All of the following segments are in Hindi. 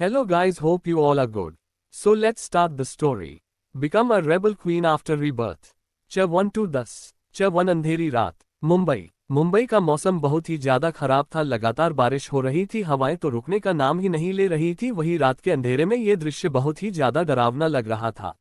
Hello guys, hope you all are good. So let's start the story. Become a rebel queen after rebirth. च 1 to 10। च 1 अंधेरी रात। मुंबई का मौसम बहुत ही ज्यादा खराब था। लगातार बारिश हो रही थी, हवाएं तो रुकने का नाम ही नहीं ले रही थी। वही रात के अंधेरे में ये दृश्य बहुत ही ज्यादा डरावना लग रहा था।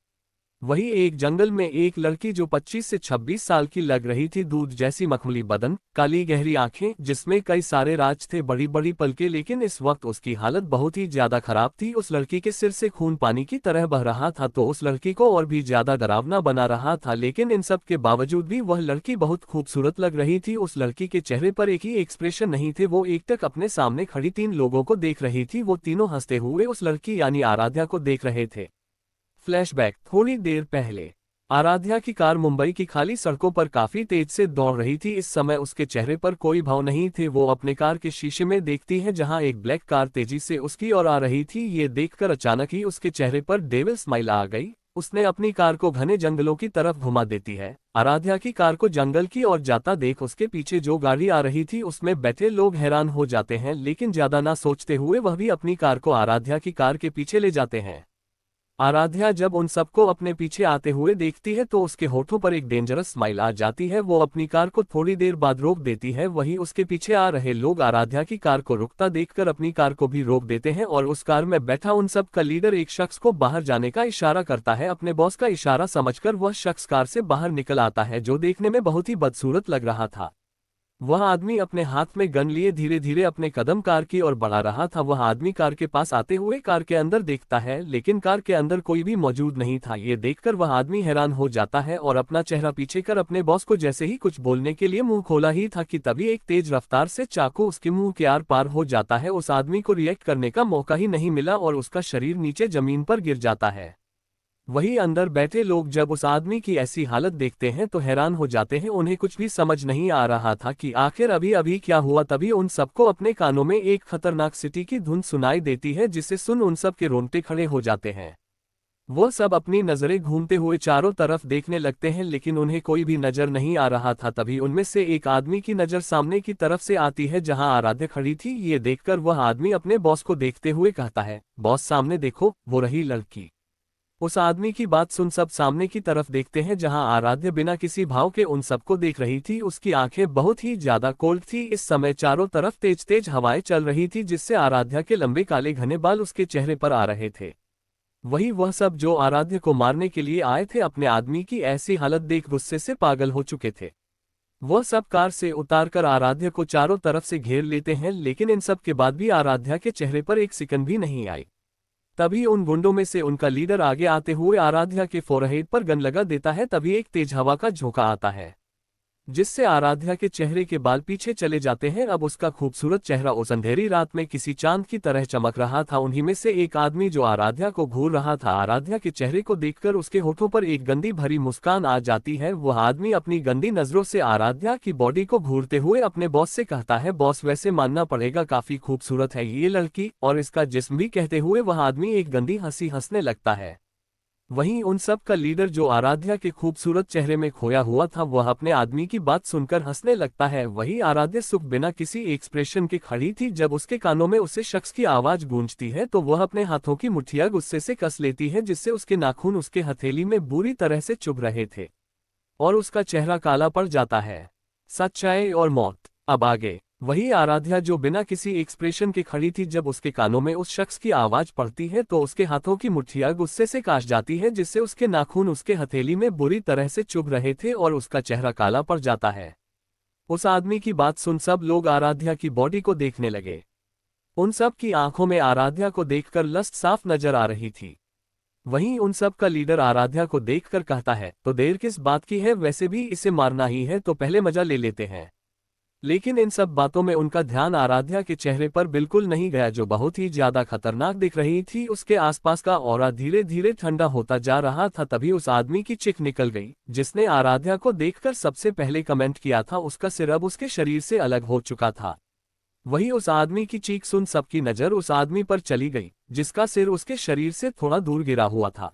वही एक जंगल में एक लड़की जो 25 से 26 साल की लग रही थी। दूध जैसी मखमली बदन, काली गहरी आंखें जिसमें कई सारे राज थे, बड़ी बड़ी पलकें। लेकिन इस वक्त उसकी हालत बहुत ही ज्यादा खराब थी। उस लड़की के सिर से खून पानी की तरह बह रहा था, तो उस लड़की को और भी ज्यादा डरावना बना रहा था। लेकिन इन सब के बावजूद भी वह लड़की बहुत खूबसूरत लग रही थी। उस लड़की के चेहरे पर एक ही एक्सप्रेशन नहीं थे। वो एकटक अपने सामने खड़ी 3 लोगों को देख रही थी। वो तीनों हंसते हुए उस लड़की यानी आराध्या को देख रहे थे। फ्लैशबैक। थोड़ी देर पहले आराध्या की कार मुंबई की खाली सड़कों पर काफी तेज से दौड़ रही थी। इस समय उसके चेहरे पर कोई भाव नहीं थे। वो अपने कार के शीशे में देखती है, जहां एक ब्लैक कार तेजी से उसकी ओर आ रही थी। ये देखकर अचानक ही उसके चेहरे पर डेविल स्माइल आ गई। उसने अपनी कार को घने जंगलों की तरफ घुमा देती है। आराध्या की कार को जंगल की ओर जाता देख उसके पीछे जो गाड़ी आ रही थी उसमें बैठे लोग हैरान हो जाते हैं, लेकिन ज्यादा ना सोचते हुए वह भी अपनी कार को आराध्या की कार के पीछे ले जाते हैं। आराध्या जब उन सबको अपने पीछे आते हुए देखती है तो उसके होठों पर एक डेंजरस स्माइल आ जाती है। वो अपनी कार को थोड़ी देर बाद रोक देती है। वहीं उसके पीछे आ रहे लोग आराध्या की कार को रुकता देखकर अपनी कार को भी रोक देते हैं और उस कार में बैठा उन सब का लीडर एक शख्स को बाहर जाने का इशारा करता है। अपने बॉस का इशारा समझकर वह शख्स कार से बाहर निकल आता है, जो देखने में बहुत ही बदसूरत लग रहा था। वह आदमी अपने हाथ में गन लिए धीरे धीरे अपने कदम कार की ओर बढ़ा रहा था। वह आदमी कार के पास आते हुए कार के अंदर देखता है, लेकिन कार के अंदर कोई भी मौजूद नहीं था। ये देखकर वह आदमी हैरान हो जाता है और अपना चेहरा पीछे कर अपने बॉस को जैसे ही कुछ बोलने के लिए मुंह खोला ही था कि तभी एक तेज रफ्तार से चाकू उसके मुंह के आर पार हो जाता है। उस आदमी को रिएक्ट करने का मौका ही नहीं मिला और उसका शरीर नीचे जमीन पर गिर जाता है। वहीं अंदर बैठे लोग जब उस आदमी की ऐसी हालत देखते हैं तो हैरान हो जाते हैं। उन्हें कुछ भी समझ नहीं आ रहा था कि आखिर अभी अभी क्या हुआ। तभी उन सबको अपने कानों में एक खतरनाक सिटी की धुन सुनाई देती है, जिसे सुन उन सब के रोंगटे खड़े हो जाते हैं। वो सब अपनी नजरें घूमते हुए चारों तरफ देखने लगते हैं, लेकिन उन्हें कोई भी नजर नहीं आ रहा था। तभी उनमें से एक आदमी की नजर सामने की तरफ से आती है, जहां आराध्या खड़ी थी। ये देखकर वह आदमी अपने बॉस को देखते हुए कहता है, बॉस सामने देखो, वो रही लड़की। उस आदमी की बात सुन सब सामने की तरफ देखते हैं, जहां आराध्या बिना किसी भाव के उन सबको देख रही थी। उसकी आंखें बहुत ही ज्यादा कोल्ड थी। इस समय चारों तरफ तेज तेज हवाएं चल रही थी, जिससे आराध्या के लंबे काले घने बाल उसके चेहरे पर आ रहे थे। वही वह सब जो आराध्या को मारने के लिए आए थे, अपने आदमी की ऐसी हालत देख गुस्से से पागल हो चुके थे। वह सब कार से उतारकर आराध्या को चारों तरफ से घेर लेते हैं, लेकिन इन सब के बाद भी आराध्या के चेहरे पर एक सिकन भी नहीं आई। तभी उन गुंडों में से उनका लीडर आगे आते हुए आराध्या के फोरहेड पर गन लगा देता है। तभी एक तेज हवा का झोंका आता है, जिससे आराध्या के चेहरे के बाल पीछे चले जाते हैं। अब उसका खूबसूरत चेहरा उस अंधेरी रात में किसी चांद की तरह चमक रहा था। उन्हीं में से एक आदमी जो आराध्या को घूर रहा था, आराध्या के चेहरे को देखकर उसके होठों पर एक गंदी भरी मुस्कान आ जाती है। वह आदमी अपनी गंदी नजरों से आराध्या की बॉडी को घूरते हुए अपने बॉस से कहता है, बॉस वैसे मानना पड़ेगा काफी खूबसूरत है ये लड़की और इसका जिस्म भी। कहते हुए वह आदमी एक गंदी हंसी हंसने लगता है। वहीं उन सब का लीडर जो आराध्या के खूबसूरत चेहरे में खोया हुआ था, वह अपने आदमी की बात सुनकर हंसने लगता है। वही आराध्या सुख बिना किसी एक्सप्रेशन के खड़ी थी। जब उसके कानों में उसे शख्स की आवाज गूंजती है तो वह अपने हाथों की मुट्ठियां गुस्से से कस लेती है, जिससे उसके नाखून उसके हथेली में बुरी तरह से चुभ रहे थे और उसका चेहरा काला पड़ जाता है। सच्चाई और मौत। अब आगे वही आराध्या जो बिना किसी एक्सप्रेशन के खड़ी थी, जब उसके कानों में उस शख्स की आवाज पड़ती है तो उसके हाथों की मुट्ठियां गुस्से से काश जाती है, जिससे उसके नाखून उसके हथेली में बुरी तरह से चुभ रहे थे और उसका चेहरा काला पड़ जाता है। उस आदमी की बात सुन सब लोग आराध्या की बॉडी को देखने लगे। उन सब की आंखों में आराध्या को देखकर लस्ट साफ नजर आ रही थी। वहीं उन सब का लीडर आराध्या को देखकर कहता है, तो देर किस बात की है, वैसे भी इसे मारना ही है तो पहले मजा ले लेते हैं। लेकिन इन सब बातों में उनका ध्यान आराध्या के चेहरे पर बिल्कुल नहीं गया, जो बहुत ही ज्यादा खतरनाक दिख रही थी। उसके आसपास का ऑरा धीरे धीरे ठंडा होता जा रहा था। तभी उस आदमी की चिक निकल गई, जिसने आराध्या को देखकर सबसे पहले कमेंट किया था। उसका सिर अब उसके शरीर से अलग हो चुका था। वही उस आदमी की चीख सुन सबकी नजर उस आदमी पर चली गई, जिसका सिर उसके शरीर से थोड़ा दूर गिरा हुआ था।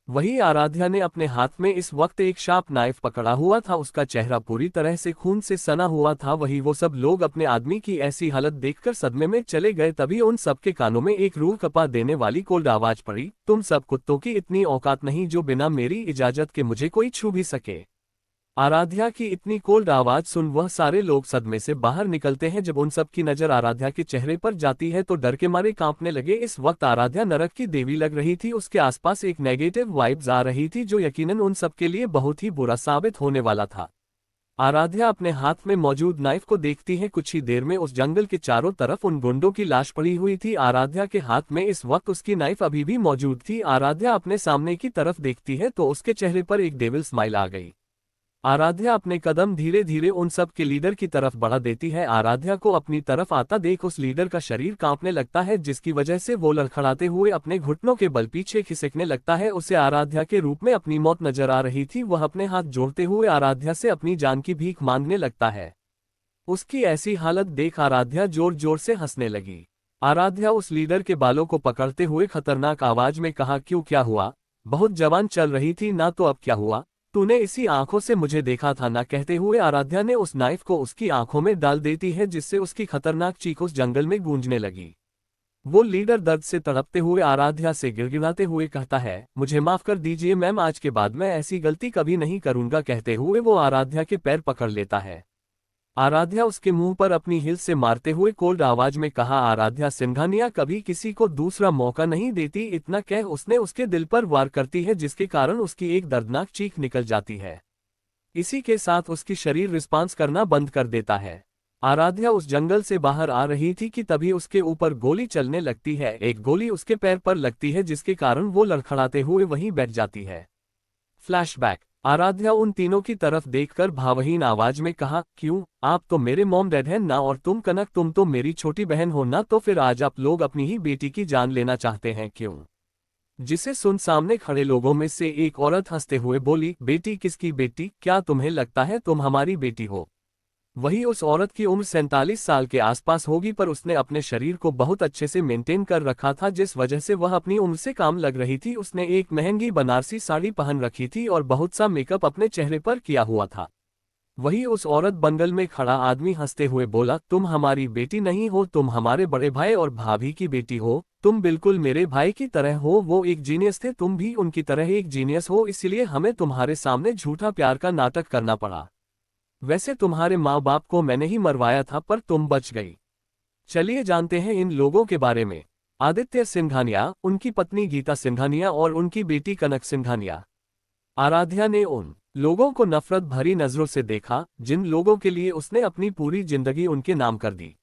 वही आराध्या ने अपने हाथ में इस वक्त एक शार्प नाइफ पकड़ा हुआ था, उसका चेहरा पूरी तरह से खून से सना हुआ था। वही वो सब लोग अपने आदमी की ऐसी हालत देखकर सदमे में चले गए। तभी उन सबके कानों में एक रूह कपा देने वाली कोल्ड आवाज पड़ी, तुम सब कुत्तों की इतनी औकात नहीं जो बिना मेरी इजाजत के मुझे कोई छू भी सके। आराध्या की इतनी कोल्ड आवाज सुन वह सारे लोग सदमे से बाहर निकलते हैं। जब उन सब की नजर आराध्या के चेहरे पर जाती है तो डर के मारे कांपने लगे। इस वक्त आराध्या नरक की देवी लग रही थी, उसके आसपास एक नेगेटिव वाइब्स आ रही थी जो यकीनन उन सब के लिए बहुत ही बुरा साबित होने वाला था। आराध्या अपने हाथ में मौजूद नाइफ को देखती है। कुछ ही देर में उस जंगल के चारों तरफ उन गुंडों की लाश पड़ी हुई थी। आराध्या के हाथ में इस वक्त उसकी नाइफ अभी भी मौजूद थी। आराध्या अपने सामने की तरफ देखती है तो उसके चेहरे पर एक डेविल स्माइल आ गई। आराध्या अपने कदम धीरे धीरे उन सब के लीडर की तरफ बढ़ा देती है। आराध्या को अपनी तरफ आता देख उस लीडर का शरीर कांपने लगता है, जिसकी वजह से वो लड़खड़ाते हुए अपने घुटनों के बल पीछे खिसकने लगता है। उसे आराध्या के रूप में अपनी मौत नजर आ रही थी। वह अपने हाथ जोड़ते हुए आराध्या से अपनी जान की भीख मांगने लगता है। उसकी ऐसी हालत देख आराध्या जोर जोर से हंसने लगी। आराध्या उस लीडर के बालों को पकड़ते हुए खतरनाक आवाज में कहा, क्यों, क्या हुआ? बहुत जवान चल रही थी ना, तो अब क्या हुआ? तूने इसी आंखों से मुझे देखा था ना? कहते हुए आराध्या ने उस नाइफ को उसकी आंखों में डाल देती है, जिससे उसकी खतरनाक चीख उस जंगल में गूंजने लगी। वो लीडर दर्द से तड़पते हुए आराध्या से गिड़गिड़ाते हुए कहता है, मुझे माफ कर दीजिए मैम, आज के बाद मैं ऐसी गलती कभी नहीं करूंगा। कहते हुए वो आराध्या के पैर पकड़ लेता है। आराध्या उसके मुंह पर अपनी हिल से मारते हुए कोल्ड आवाज में कहा, आराध्या सिंघानिया कभी किसी को दूसरा मौका नहीं देती। इतना कह उसने उसके दिल पर वार करती है, जिसके कारण उसकी एक दर्दनाक चीख निकल जाती है। इसी के साथ उसकी शरीर रिस्पांस करना बंद कर देता है। आराध्या उस जंगल से बाहर आ रही थी कि तभी उसके ऊपर गोली चलने लगती है। एक गोली उसके पैर पर लगती है, जिसके कारण वो लड़खड़ाते हुए वहीं बैठ जाती है। फ्लैशबैक। आराध्या उन तीनों की तरफ देखकर भावहीन आवाज में कहा, क्यों, आप तो मेरे मॉम डैड हैं ना, और तुम कनक, तुम तो मेरी छोटी बहन हो ना, तो फिर आज आप लोग अपनी ही बेटी की जान लेना चाहते हैं क्यों? जिसे सुन सामने खड़े लोगों में से एक औरत हंसते हुए बोली, बेटी किसकी बेटी? क्या तुम्हें लगता है तुम हमारी बेटी हो? वही उस औरत की उम्र 47 साल के आसपास होगी, पर उसने अपने शरीर को बहुत अच्छे से मेंटेन कर रखा था, जिस वजह से वह अपनी उम्र से काम लग रही थी। उसने एक महंगी बनारसी साड़ी पहन रखी थी और बहुत सा मेकअप अपने चेहरे पर किया हुआ था। वही उस औरत बंगल में खड़ा आदमी हंसते हुए बोला, तुम हमारी बेटी नहीं हो, तुम हमारे बड़े भाई और भाभी की बेटी हो। तुम बिल्कुल मेरे भाई की तरह हो। वो एक जीनियस थे, तुम भी उनकी तरह एक जीनियस हो, इसलिए हमें तुम्हारे सामने झूठा प्यार का नाटक करना पड़ा। वैसे तुम्हारे माँ बाप को मैंने ही मरवाया था, पर तुम बच गई। चलिए जानते हैं इन लोगों के बारे में। आदित्य सिंघानिया, उनकी पत्नी गीता सिंघानिया और उनकी बेटी कनक सिंघानिया। आराध्या ने उन लोगों को नफरत भरी नजरों से देखा, जिन लोगों के लिए उसने अपनी पूरी जिंदगी उनके नाम कर दी।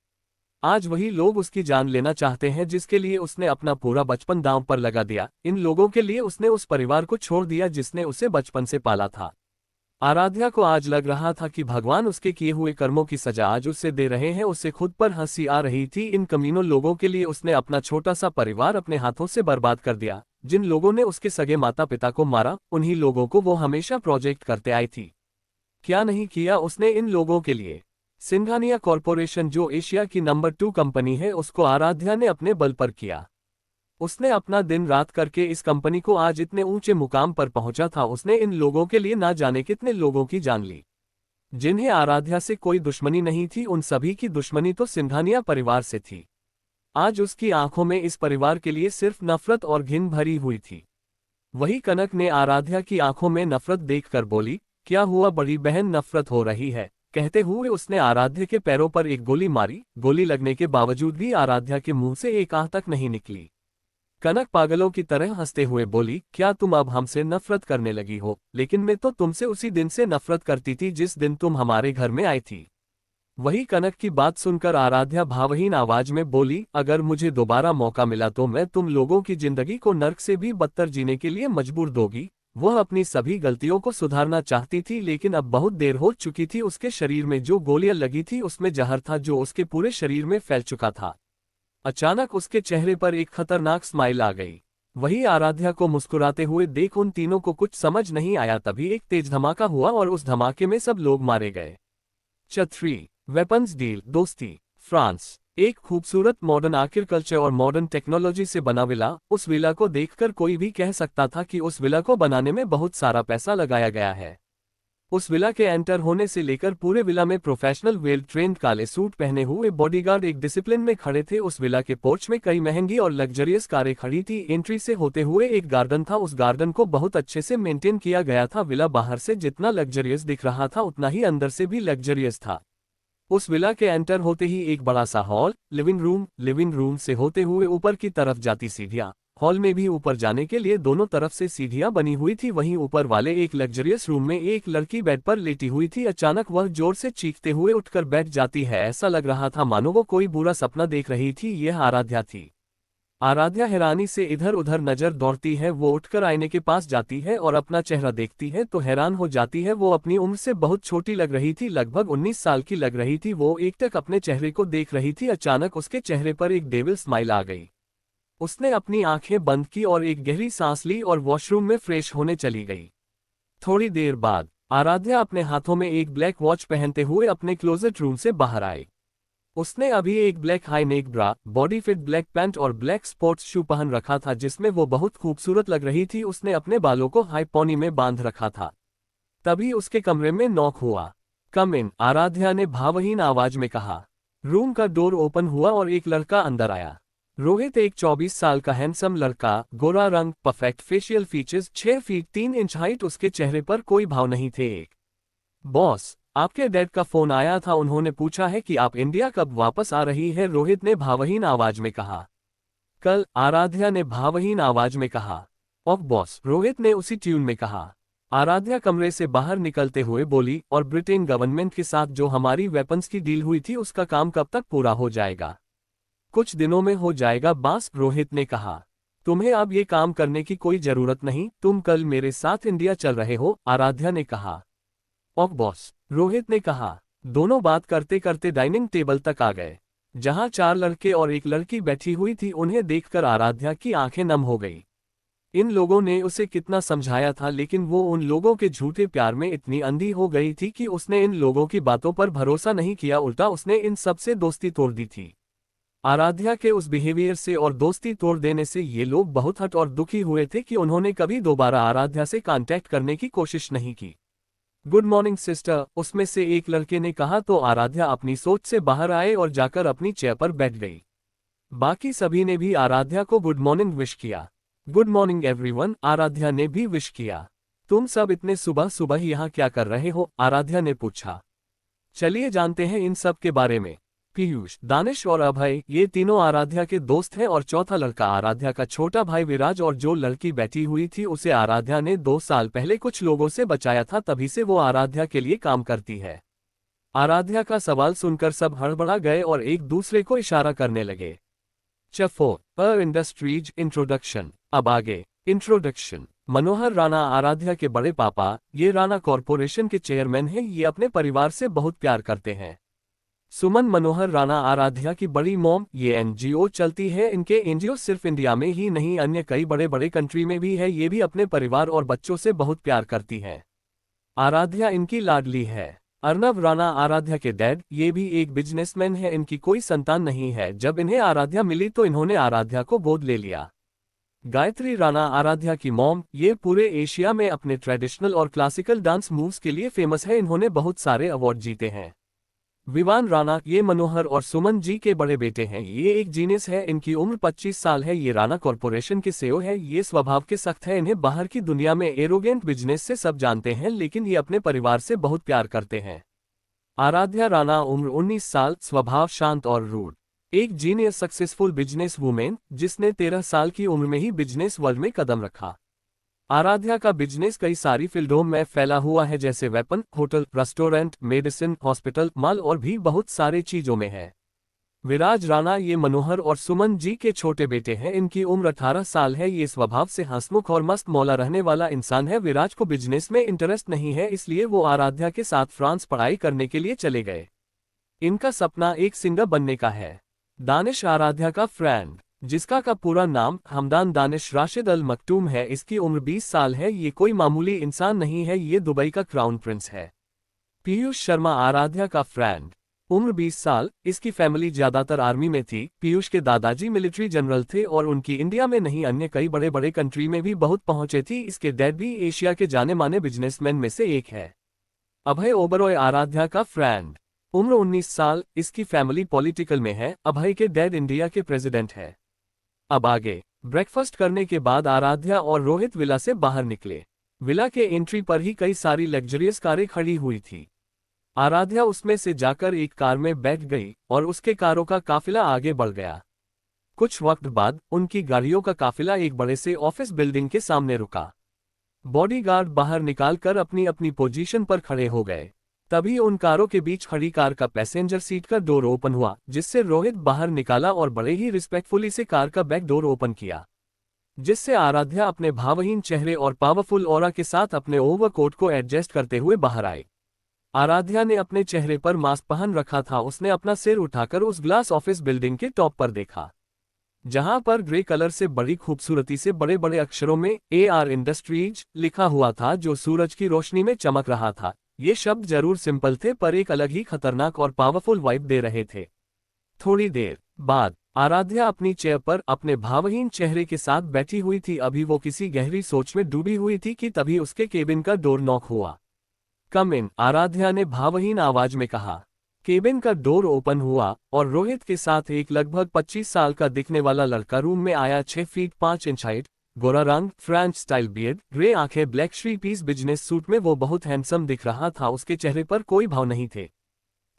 आज वही लोग उसकी जान लेना चाहते हैं, जिसके लिए उसने अपना पूरा बचपन दांव पर लगा दिया। इन लोगों के लिए उसने उस परिवार को छोड़ दिया जिसने उसे बचपन से पाला था। आराध्या को आज लग रहा था कि भगवान उसके किए हुए कर्मों की सजा आज उससे दे रहे हैं। उसे खुद पर हंसी आ रही थी। इन कमीनों लोगों के लिए उसने अपना छोटा सा परिवार अपने हाथों से बर्बाद कर दिया। जिन लोगों ने उसके सगे माता पिता को मारा, उन्हीं लोगों को वो हमेशा प्रोजेक्ट करते आई थी। क्या नहीं किया उसने इन लोगों के लिए। सिंघानिया कॉरपोरेशन, जो एशिया की नंबर 2 कंपनी है, उसको आराध्या ने अपने बल पर किया। उसने अपना दिन रात करके इस कंपनी को आज इतने ऊंचे मुकाम पर पहुंचा था। उसने इन लोगों के लिए ना जाने कितने लोगों की जान ली। जिन्हें आराध्या से कोई दुश्मनी नहीं थी, उन सभी की दुश्मनी तो सिंघानिया परिवार से थी। आज उसकी आंखों में इस परिवार के लिए सिर्फ नफरत और घिन भरी हुई थी। वही कनक ने आराध्या की आंखों में नफरत देखकर बोली, क्या हुआ बड़ी बहन, नफरत हो रही है? कहते हुए उसने आराध्या के पैरों पर एक गोली मारी। गोली लगने के बावजूद भी आराध्या के मुंह से एक आह तक नहीं निकली। कनक पागलों की तरह हंसते हुए बोली, क्या तुम अब हमसे नफरत करने लगी हो? लेकिन मैं तो तुमसे उसी दिन से नफरत करती थी जिस दिन तुम हमारे घर में आई थी। वही कनक की बात सुनकर आराध्या भावहीन आवाज में बोली, अगर मुझे दोबारा मौका मिला तो मैं तुम लोगों की जिंदगी को नर्क से भी बदतर जीने के लिए मजबूर दोगी। वह अपनी सभी गलतियों को सुधारना चाहती थी, लेकिन अब बहुत देर हो चुकी थी। उसके शरीर में जो गोलियां लगी थी उसमें जहर था जो उसके पूरे शरीर में फैल चुका था। अचानक उसके चेहरे पर एक खतरनाक स्माइल आ गई। वही आराध्या को मुस्कुराते हुए देख उन तीनों को कुछ समझ नहीं आया। तभी एक तेज धमाका हुआ और उस धमाके में सब लोग मारे गए। 3 वेपन्स डील, दोस्ती, फ्रांस। एक खूबसूरत मॉडर्न आर्किटेक्चर और मॉडर्न टेक्नोलॉजी से बना विला। उस विला को देखकर कोई भी कह सकता था कि उस विला को बनाने में बहुत सारा पैसा लगाया गया है। उस विला के एंटर होने से लेकर पूरे विला में प्रोफेशनल वेल ट्रेंड काले सूट पहने हुए बॉडीगार्ड एक डिसिप्लिन में खड़े थे। उस विला के पोर्च में कई महंगी और लग्जरियस कारें खड़ी थी। एंट्री से होते हुए एक गार्डन था, उस गार्डन को बहुत अच्छे से मेंटेन किया गया था। विला बाहर से जितना लग्जरियस दिख रहा था उतना ही अंदर से भी लग्जरियस था। उस विला के एंटर होते ही एक बड़ा सा हॉल, लिविंग रूम से होते हुए ऊपर की तरफ जाती सीढ़ियां। हॉल में भी ऊपर जाने के लिए दोनों तरफ से सीढ़ियां बनी हुई थी। वहीं ऊपर वाले एक लग्जरियस रूम में एक लड़की बेड पर लेटी हुई थी। अचानक वह जोर से चीखते हुए उठकर बैठ जाती है। ऐसा लग रहा था मानो वो कोई बुरा सपना देख रही थी। यह आराध्या थी। आराध्या हैरानी से इधर उधर नजर दौड़ती है। वो उठकर आईने के पास जाती है और अपना चेहरा देखती है तो हैरान हो जाती है। वो अपनी उम्र से बहुत छोटी लग रही थी, लगभग 19 साल की लग रही थी। वो एकटक अपने चेहरे को देख रही थी। अचानक उसके चेहरे पर एक डेविल स्माइल आ गई। उसने अपनी आंखें बंद की और एक गहरी सांस ली और वॉशरूम में फ्रेश होने चली गई। थोड़ी देर बाद आराध्या अपने हाथों में एक ब्लैक वॉच पहनते हुए अपने क्लोजेट रूम से बाहर आई। उसने अभी एक ब्लैक हाई नेक ब्रा, बॉडी फिट ब्लैक पैंट और ब्लैक स्पोर्ट्स शू पहन रखा था जिसमें वो बहुत खूबसूरत लग रही थी। उसने अपने बालों को हाई पोनी में बांध रखा था। तभी उसके कमरे में नॉक हुआ। कम इन, आराध्या ने भावहीन आवाज में कहा। रूम का डोर ओपन हुआ और एक लड़का अंदर आया। रोहित, एक 24 साल का हैंडसम लड़का, गोरा रंग, perfect facial features, 6 feet 3 inch height. उसके चेहरे पर कोई भाव नहीं थे। एक बॉस, आपके डैड का फोन आया था, उन्होंने पूछा है कि आप इंडिया कब वापस आ रही है, रोहित ने भावहीन आवाज में कहा। कल, आराध्या ने भावहीन आवाज में कहा। ऑफ बॉस, रोहित ने उसी ट्यून में कहा। आराध्या कमरे से बाहर निकलते हुए बोली, और ब्रिटेन गवर्नमेंट के साथ जो हमारी वेपन्स की डील हुई थी उसका काम कब तक पूरा हो जाएगा? कुछ दिनों में हो जाएगा बॉस, रोहित ने कहा। तुम्हें अब ये काम करने की कोई जरूरत नहीं, तुम कल मेरे साथ इंडिया चल रहे हो, आराध्या ने कहा। ऑफ बॉस, रोहित ने कहा। दोनों बात करते करते डाइनिंग टेबल तक आ गए, जहां 4 लड़के और एक लड़की बैठी हुई थी। उन्हें देखकर आराध्या की आंखें नम हो गई। इन लोगों ने उसे कितना समझाया था, लेकिन वो उन लोगों के झूठे प्यार में इतनी अंधी हो गई थी कि उसने इन लोगों की बातों पर भरोसा नहीं किया, उल्टा उसने इन सब से दोस्ती तोड़ दी थी। आराध्या के उस बिहेवियर से और दोस्ती तोड़ देने से ये लोग बहुत हट और दुखी हुए थे कि उन्होंने कभी दोबारा आराध्या से कांटेक्ट करने की कोशिश नहीं की। गुड मॉर्निंग सिस्टर, उसमें से एक लड़के ने कहा तो आराध्या अपनी सोच से बाहर आए और जाकर अपनी चेयर पर बैठ गई। बाकी सभी ने भी आराध्या को गुड मॉर्निंग विश किया। गुड मॉर्निंग एवरीवन, आराध्या ने भी विश किया। तुम सब इतने सुबह सुबह यहाँ क्या कर रहे हो, आराध्या ने पूछा। चलिए जानते हैं इन सब के बारे में। पीयूष, दानिश और अभय, ये तीनों आराध्या के दोस्त हैं और चौथा लड़का आराध्या का छोटा भाई विराज। और जो लड़की बैठी हुई थी उसे आराध्या ने 2 साल पहले कुछ लोगों से बचाया था, तभी से वो आराध्या के लिए काम करती है। आराध्या का सवाल सुनकर सब हड़बड़ा गए और एक दूसरे को इशारा करने लगे। Chapter industries introduction. अब आगे इंट्रोडक्शन। मनोहर राणा आराध्या के बड़े पापा, ये राणा कॉरपोरेशन के चेयरमैन हैं। ये अपने परिवार से बहुत प्यार करते हैं। सुमन मनोहर राणा आराध्या की बड़ी मॉम, ये एनजीओ चलती है। इनके एनजीओ सिर्फ इंडिया में ही नहीं, अन्य कई बड़े बड़े कंट्री में भी है। ये भी अपने परिवार और बच्चों से बहुत प्यार करती है। आराध्या इनकी लाडली है। अर्नब राणा आराध्या के डैड, ये भी एक बिजनेसमैन है। इनकी कोई संतान नहीं है। जब इन्हें आराध्या मिली तो इन्होंने आराध्या को गोद ले लिया। गायत्री राणा आराध्या की मॉम, ये पूरे एशिया में अपने ट्रेडिशनल और क्लासिकल डांस मूव्स के लिए फेमस है। इन्होंने बहुत सारे अवार्ड जीते हैं। विवान राणा, ये मनोहर और सुमन जी के बड़े बेटे हैं। ये एक जीनियस है। इनकी उम्र 25 साल है। ये राणा कॉरपोरेशन के सीईओ है। ये स्वभाव के सख्त है। इन्हें बाहर की दुनिया में एरोगेंट बिजनेस से सब जानते हैं, लेकिन ये अपने परिवार से बहुत प्यार करते हैं। आराध्या राणा, उम्र 19 साल, स्वभाव शांत और रूड। एक जीनियस सक्सेसफुल बिजनेस वुमेन, जिसने 13 साल की उम्र में ही बिजनेस वर्ल्ड में कदम रखा। आराध्या का बिजनेस कई सारी फील्डों में फैला हुआ है, जैसे weapon, hotel, restaurant, medicine, hospital, mall और भी बहुत सारे चीजों में है। विराज राणा, ये मनोहर और सुमन जी के छोटे बेटे हैं। इनकी उम्र 18 साल है। ये स्वभाव से हंसमुख और मस्त मौला रहने वाला इंसान है। विराज को बिजनेस में इंटरेस्ट नहीं है, इसलिए वो आराध्या के साथ फ्रांस पढ़ाई करने के लिए चले गए। इनका सपना एक सिंगर बनने का है। दानिश आराध्या का फ्रेंड, जिसका का पूरा नाम हमदान दानिश राशिद अल मकटूम है। इसकी उम्र 20 साल है। ये कोई मामूली इंसान नहीं है, ये दुबई का क्राउन प्रिंस है। पीयूष शर्मा आराध्या का फ्रेंड, उम्र 20 साल, इसकी फैमिली ज्यादातर आर्मी में थी। पीयूष के दादाजी मिलिट्री जनरल थे और उनकी इंडिया में नहीं अन्य कई बड़े बड़े कंट्री में भी बहुत पहुंचे थी। इसके डैड भी एशिया के जाने माने बिजनेसमैन में से एक है। अभय ओबरॉय आराध्या का फ्रेंड। उम्र 19 साल, इसकी फैमिली पॉलिटिकल में है। अभय के डैड इंडिया के प्रेसिडेंट है। अब आगे। ब्रेकफास्ट करने के बाद आराध्या और रोहित विला से बाहर निकले। विला के एंट्री पर ही कई सारी लग्जरियस कारें खड़ी हुई थी। आराध्या उसमें से जाकर एक कार में बैठ गई और उसके कारों का काफिला आगे बढ़ गया। कुछ वक्त बाद उनकी गाड़ियों का काफिला एक बड़े से ऑफिस बिल्डिंग के सामने रुका। बॉडीगार्ड बाहर निकालकर अपनी अपनी पोजीशन पर खड़े हो गए। तभी उन कारों के बीच खड़ी कार का पैसेंजर सीट का डोर ओपन हुआ, जिससे रोहित बाहर निकाला और बड़े ही रिस्पेक्टफुली से कार का बैक डोर ओपन किया, जिससे आराध्या अपने भावहीन चेहरे और पावरफुल ऑरा के साथ अपने ओवरकोट को एडजस्ट करते हुए बाहर आई। आराध्या ने अपने चेहरे पर मास्क पहन रखा था। उसने अपना सिर उठाकर उस ग्लास ऑफिस बिल्डिंग के टॉप पर देखा, जहां पर ग्रे कलर से बड़ी खूबसूरती से बड़े बड़े अक्षरों में AR इंडस्ट्रीज लिखा हुआ था, जो सूरज की रोशनी में चमक रहा था। ये शब्द जरूर सिंपल थे पर एक अलग ही खतरनाक और पावरफुल वाइब दे रहे थे। थोड़ी देर बाद आराध्या अपनी चेयर पर अपने भावहीन चेहरे के साथ बैठी हुई थी। अभी वो किसी गहरी सोच में डूबी हुई थी कि तभी उसके केबिन का डोर नॉक हुआ। कम इन, आराध्या ने भावहीन आवाज में कहा। केबिन का डोर ओपन हुआ और रोहित के साथ एक लगभग 25 साल का दिखने वाला लड़का रूम में आया। 6 फीट 5 इंच हाइट, गोरा रंग, फ्रेंच स्टाइल बियर्ड, ग्रे आंखें, ब्लैक 3 पीस बिजनेस सूट में वो बहुत हैंडसम दिख रहा था। उसके चेहरे पर कोई भाव नहीं थे।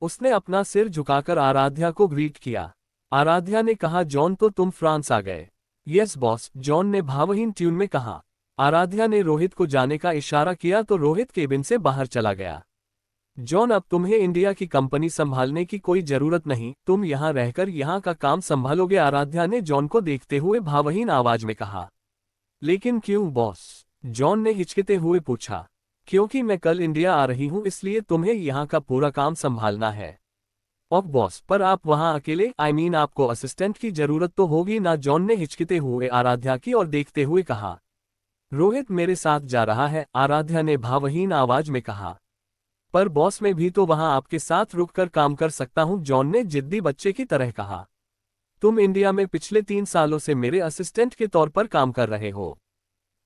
उसने अपना सिर झुकाकर आराध्या को ग्रीट किया। आराध्या ने कहा, जॉन तो तुम फ्रांस आ गए। यस बॉस, जॉन ने भावहीन ट्यून में कहा। आराध्या ने रोहित को जाने का इशारा किया तो रोहित केबिन से बाहर चला गया। जॉन, अब तुम्हें इंडिया की कंपनी संभालने की कोई जरूरत नहीं, तुम यहाँ रहकर यहाँ का काम संभालोगे, आराध्या ने जॉन को देखते हुए भावहीन आवाज में कहा। लेकिन क्यों बॉस? जॉन ने हिचकिते हुए पूछा। क्योंकि मैं कल इंडिया आ रही हूँ, इसलिए तुम्हें यहाँ का पूरा काम संभालना है। ओह बॉस, पर आप वहाँ अकेले? आपको असिस्टेंट की जरूरत तो होगी ना? जॉन ने हिचकिते हुए आराध्या की ओर देखते हुए कहा। रोहित मेरे साथ जा रहा है, आराध्या ने भावहीन आवाज में कहा। पर बॉस, मैं भी तो वहां आपके साथ रुककर काम कर सकता हूं, जॉन ने जिद्दी बच्चे की तरह कहा। तुम इंडिया में पिछले 3 सालों से मेरे असिस्टेंट के तौर पर काम कर रहे हो।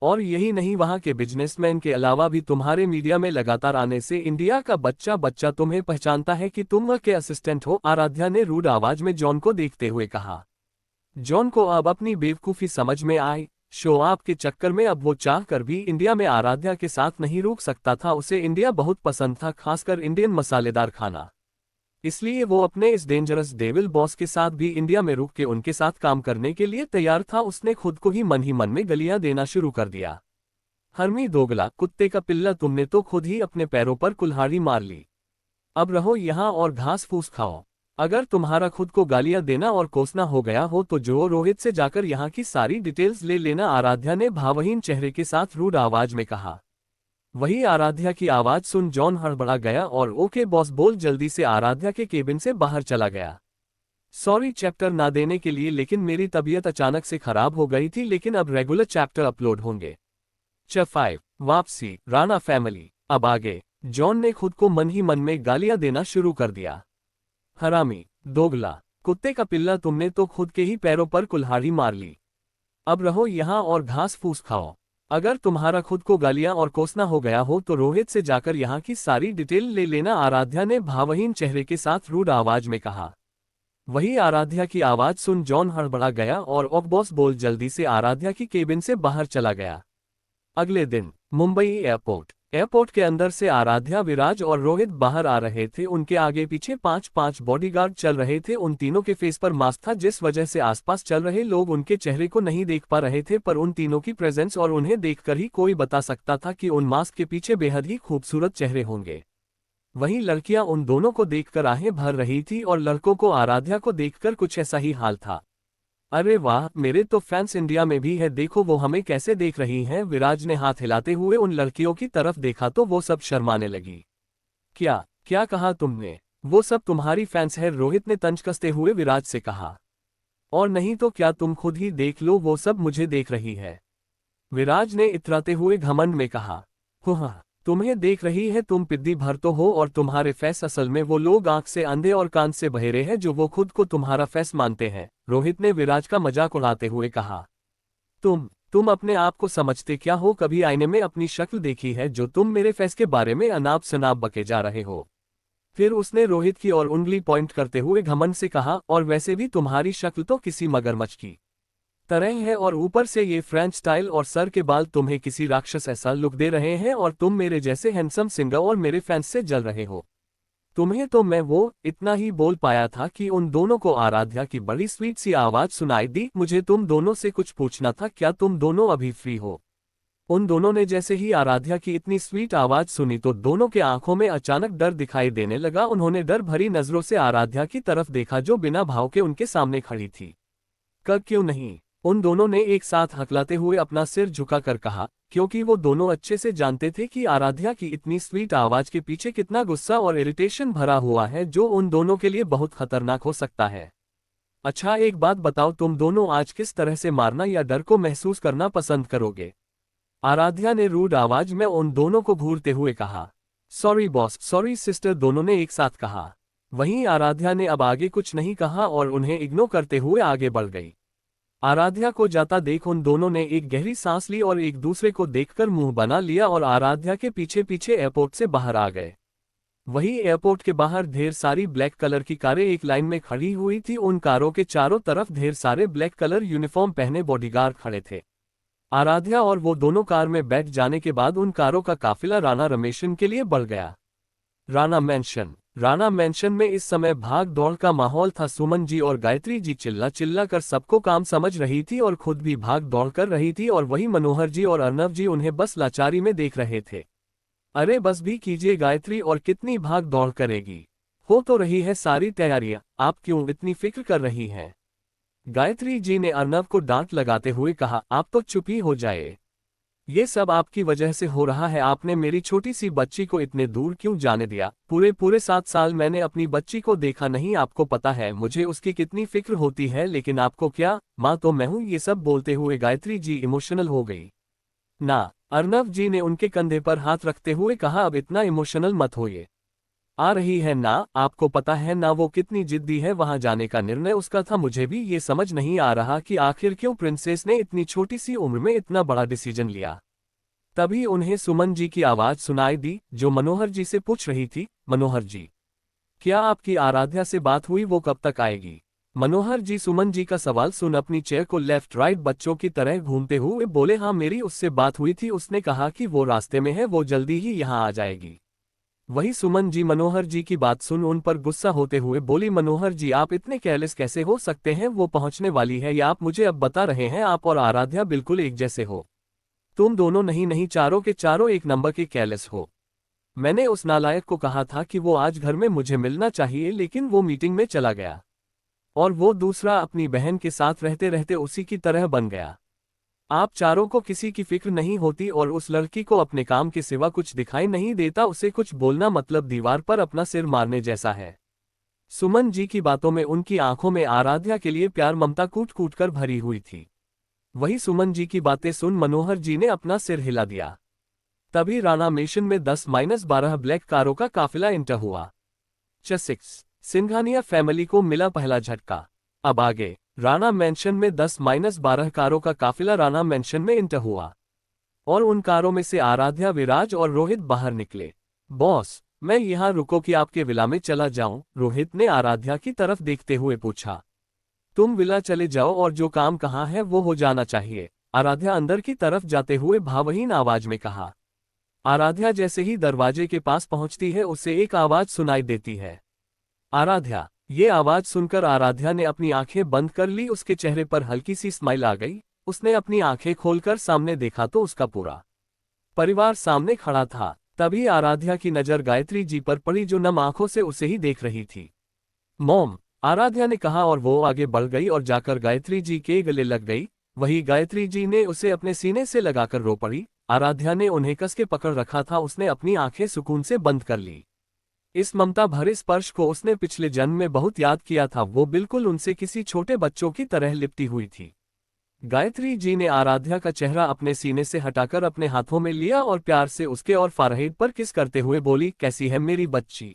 और यही नहीं, वहां के बिजनेसमैन के अलावा भी तुम्हारे मीडिया में लगातार आने से इंडिया का बच्चा बच्चा तुम्हें पहचानता है कि तुम वह के असिस्टेंट हो, आराध्या ने रूड आवाज में जॉन को देखते हुए कहा। जॉन को अब अपनी बेवकूफी समझ में आई। शो ऑफ के चक्कर में अब वो चाह कर भी इंडिया में आराध्या के साथ नहीं रुक सकता था। उसे इंडिया बहुत पसंद था, खासकर इंडियन मसालेदार खाना। इसलिए वो अपने इस डेंजरस डेविल बॉस के साथ भी इंडिया में रुक के उनके साथ काम करने के लिए तैयार था। उसने खुद को ही मन में गालियां देना शुरू कर दिया। हरमी दोगला, कुत्ते का पिल्ला, तुमने तो खुद ही अपने पैरों पर कुल्हाड़ी मार ली। अब रहो यहाँ और घास फूस खाओ। अगर तुम्हारा खुद को गालियां देना और कोसना हो गया हो तो जो रोहित से जाकर यहाँ की सारी डिटेल्स ले लेना, आराध्या ने भावहीन चेहरे के साथ रूड आवाज में कहा। वही आराध्या की आवाज सुन जॉन हड़बड़ा गया और ओके बॉस बोल जल्दी से आराध्या के केबिन से बाहर चला गया। सॉरी चैप्टर ना देने के लिए, लेकिन मेरी तबीयत अचानक से खराब हो गई थी, लेकिन अब रेगुलर चैप्टर अपलोड होंगे। चैप्टर 5, वापसी, राणा फैमिली। अब आगे। जॉन ने खुद को मन ही मन में गालियां देना शुरू कर दिया। हरामी, दोगला, कुत्ते का पिल्ला, तुमने तो खुद के ही पैरों पर कुल्हाड़ी मार ली। अब रहो यहाँ और घास फूस खाओ। अगर तुम्हारा खुद को गालियां और कोसना हो गया हो तो रोहित से जाकर यहाँ की सारी डिटेल ले लेना, आराध्या ने भावहीन चेहरे के साथ रूड आवाज में कहा। वही आराध्या की आवाज सुन जॉन हड़बड़ा गया और ओक बॉस बोल जल्दी से आराध्या की केबिन से बाहर चला गया। अगले दिन मुंबई एयरपोर्ट के अंदर से आराध्या, विराज और रोहित बाहर आ रहे थे। उनके आगे पीछे 5-5 बॉडीगार्ड चल रहे थे। उन तीनों के फेस पर मास्क था, जिस वजह से आसपास चल रहे लोग उनके चेहरे को नहीं देख पा रहे थे, पर उन तीनों की प्रेजेंस और उन्हें देखकर ही कोई बता सकता था कि उन मास्क के पीछे बेहद ही खूबसूरत चेहरे होंगे। वहीं लड़कियां उन दोनों को देखकर आहें भर रही थी और लड़कों को आराध्या को देखकर कुछ ऐसा ही हाल था। अरे वाह, मेरे तो फैंस इंडिया में भी है, देखो वो हमें कैसे देख रही हैं। विराज ने हाथ हिलाते हुए उन लड़कियों की तरफ देखा तो वो सब शर्माने लगी। क्या कहा तुमने? वो सब तुम्हारी फैंस है, रोहित ने तंज कसते हुए विराज से कहा। और नहीं तो क्या, तुम खुद ही देख लो, वो सब मुझे देख रही है, विराज ने इतराते हुए घमंड में कहा। हुआ, तुम्हें देख रही है, तुम पिद्दी भर तो हो और तुम्हारे फैस असल में वो लोग आंख से अंधे और कान से बहरे हैं जो वो खुद को तुम्हारा फैस मानते हैं, रोहित ने विराज का मजाक उड़ाते हुए कहा। तुम अपने आप को समझते क्या हो? कभी आईने में अपनी शक्ल देखी है जो तुम मेरे फैस के बारे में अनाप शनाप बके जा रहे हो? फिर उसने रोहित की ओर उंगली पॉइंट करते हुए घमंड से कहा, और वैसे भी तुम्हारी शक्ल तो किसी मगरमच्छ की तरह है और ऊपर से ये फ्रेंच स्टाइल और सर के बाल तुम्हें किसी राक्षस ऐसा लुक दे रहे हैं और तुम मेरे जैसे हैंडसम सिंगर और मेरे फैंस से जल रहे हो। तुम्हें तो मैं वो इतना ही बोल पाया था कि उन दोनों को आराध्या की बड़ी स्वीट सी आवाज सुनाई दी। मुझे तुम दोनों से कुछ पूछना था, क्या तुम दोनों अभी फ्री हो? उन दोनों ने जैसे ही आराध्या की इतनी स्वीट आवाज सुनी तो दोनों के आंखों में अचानक डर दिखाई देने लगा। उन्होंने डर भरी नजरों से आराध्या की तरफ देखा जो बिना भाव के उनके सामने खड़ी थी। कब क्यों नहीं? उन दोनों ने एक साथ हकलाते हुए अपना सिर झुकाकर कहा, क्योंकि वो दोनों अच्छे से जानते थे कि आराध्या की इतनी स्वीट आवाज के पीछे कितना गुस्सा और इरिटेशन भरा हुआ है जो उन दोनों के लिए बहुत खतरनाक हो सकता है। अच्छा एक बात बताओ, तुम दोनों आज किस तरह से मारना या डर को महसूस करना पसंद करोगे? आराध्या ने रूड आवाज में उन दोनों को घूरते हुए कहा। सॉरी बॉस, सॉरी सिस्टर, दोनों ने एक साथ कहा। वहीं आराध्या ने अब आगे कुछ नहीं कहा और उन्हें इग्नोर करते हुए आगे बढ़ गई। आराध्या को जाता देख उन दोनों ने एक गहरी सांस ली और एक दूसरे को देखकर मुंह बना लिया और आराध्या के पीछे पीछे एयरपोर्ट से बाहर आ गए। वहीं एयरपोर्ट के बाहर ढेर सारी ब्लैक कलर की कारें एक लाइन में खड़ी हुई थी। उन कारों के चारों तरफ ढेर सारे ब्लैक कलर यूनिफॉर्म पहने बॉडीगार्ड खड़े थे। आराध्या और वो दोनों कार में बैठ जाने के बाद उन कारों का काफिला राणा रमेशन के लिए बढ़ गया। राणा मैंशन में इस समय भाग दौड़ का माहौल था। सुमन जी और गायत्री जी चिल्ला चिल्ला कर सबको काम समझ रही थी और खुद भी भाग दौड़ कर रही थी और वही मनोहर जी और अर्नव जी उन्हें बस लाचारी में देख रहे थे। अरे बस भी कीजिए गायत्री, और कितनी भाग दौड़ करेगी? हो तो रही है सारी तैयारियां, आप क्यों इतनी फिक्र कर रही हैं? गायत्री जी ने अर्नव को डांट लगाते हुए कहा, आप तो चुप ही हो जाए। ये सब आपकी वजह से हो रहा है। आपने मेरी छोटी सी बच्ची को इतने दूर क्यों जाने दिया? पूरे 7 साल मैंने अपनी बच्ची को देखा नहीं। आपको पता है मुझे उसकी कितनी फिक्र होती है, लेकिन आपको क्या, माँ तो मैं हूँ। ये सब बोलते हुए गायत्री जी इमोशनल हो गई। ना, अर्नव जी ने उनके कंधे पर हाथ रखते हुए कहा, अब इतना इमोशनल मत होइए। आ रही है ना, आपको पता है ना वो कितनी जिद्दी है। वहां जाने का निर्णय उसका था। मुझे भी ये समझ नहीं आ रहा कि आखिर क्यों प्रिंसेस ने इतनी छोटी सी उम्र में इतना बड़ा डिसीजन लिया। तभी उन्हें सुमन जी की आवाज सुनाई दी जो मनोहर जी से पूछ रही थी, मनोहर जी, क्या आपकी आराध्या से बात हुई? वो कब तक आएगी? मनोहर जी सुमन जी का सवाल सुन अपनी चेयर को लेफ्ट राइट बच्चों की तरह घूमते हुए बोले, हाँ मेरी उससे बात हुई थी। उसने कहा कि वो रास्ते में है, वो जल्दी ही यहाँ आ जाएगी। वही सुमन जी मनोहर जी की बात सुन उन पर गुस्सा होते हुए बोली, मनोहर जी आप इतने केयरलेस कैसे हो सकते हैं? वो पहुंचने वाली है या आप मुझे अब बता रहे हैं आप और आराध्या बिल्कुल एक जैसे हो? तुम दोनों नहीं चारों के चारों एक नंबर के केयरलेस हो। मैंने उस नालायक को कहा था कि वो आज घर में मुझे मिलना चाहिए, लेकिन वो मीटिंग में चला गया और वो दूसरा अपनी बहन के साथ रहते रहते उसी की तरह बन गया। आप चारों को किसी की फिक्र नहीं होती और उस लड़की को अपने काम के सिवा कुछ दिखाई नहीं देता। उसे कुछ बोलना मतलब दीवार पर अपना सिर मारने जैसा है। सुमन जी की बातों में उनकी आंखों में आराध्या के लिए प्यार ममता कूट कूट कर भरी हुई थी। वही सुमन जी की बातें सुन मनोहर जी ने अपना सिर हिला दिया। तभी राणा मेंशन में 10-12 ब्लैक कारों का काफिला इंटर हुआ। 6 सिंघानिया फैमिली को मिला पहला झटका। अब आगे राणा मेंशन में 10-12 कारों का काफिला राणा मेंशन में इंटर हुआ और उन कारों में से आराध्या, विराज और रोहित बाहर निकले। बॉस, मैं यहाँ रुको कि आपके विला में चला जाऊं? रोहित ने आराध्या की तरफ देखते हुए पूछा। तुम विला चले जाओ और जो काम कहाँ है वो हो जाना चाहिए, आराध्या अंदर की तरफ जाते हुए भावहीन आवाज में कहा। आराध्या जैसे ही दरवाजे के पास पहुंचती है उसे एक आवाज सुनाई देती है, आराध्या। ये आवाज सुनकर आराध्या ने अपनी आंखें बंद कर ली। उसके चेहरे पर हल्की सी स्माइल आ गई। उसने अपनी आंखें खोलकर सामने देखा तो उसका पूरा परिवार सामने खड़ा था। तभी आराध्या की नजर गायत्री जी पर पड़ी जो नम आंखों से उसे ही देख रही थी। मॉम, आराध्या ने कहा और वो आगे बढ़ गई और जाकर गायत्री जी के गले लग गई। वही गायत्री जी ने उसे अपने सीने से लगाकर रो पड़ी। आराध्या ने उन्हें कस के पकड़ रखा था। उसने अपनी आंखें सुकून से बंद कर ली। इस ममता भरे स्पर्श को उसने पिछले जन्म में बहुत याद किया था। वो बिल्कुल उनसे किसी छोटे बच्चों की तरह लिपटी हुई थी। गायत्री जी ने आराध्या का चेहरा अपने सीने से हटाकर अपने हाथों में लिया और प्यार से उसके और फॉरहेड पर किस करते हुए बोली, कैसी है मेरी बच्ची।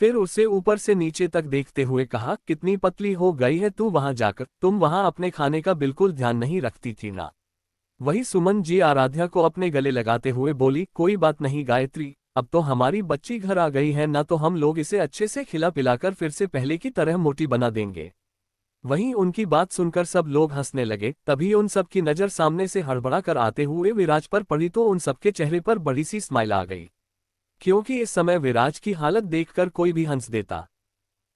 फिर उसे ऊपर से नीचे तक देखते हुए कहा, कितनी पतली हो गई है तू वहां जाकर, तुम वहां अपने खाने का बिल्कुल ध्यान नहीं रखती थी ना। वही सुमन जी आराध्या को अपने गले लगाते हुए बोली, कोई बात नहीं गायत्री, अब तो हमारी बच्ची घर आ गई है ना, तो हम लोग इसे अच्छे से खिला पिलाकर फिर से पहले की तरह मोटी बना देंगे। वहीं उनकी बात सुनकर सब लोग हंसने लगे। तभी उन सब की नजर सामने से हड़बड़ा कर आते हुए विराज पर पड़ी तो उन सबके चेहरे पर बड़ी सी स्माइल आ गई, क्योंकि इस समय विराज की हालत देखकर कोई भी हंस देता।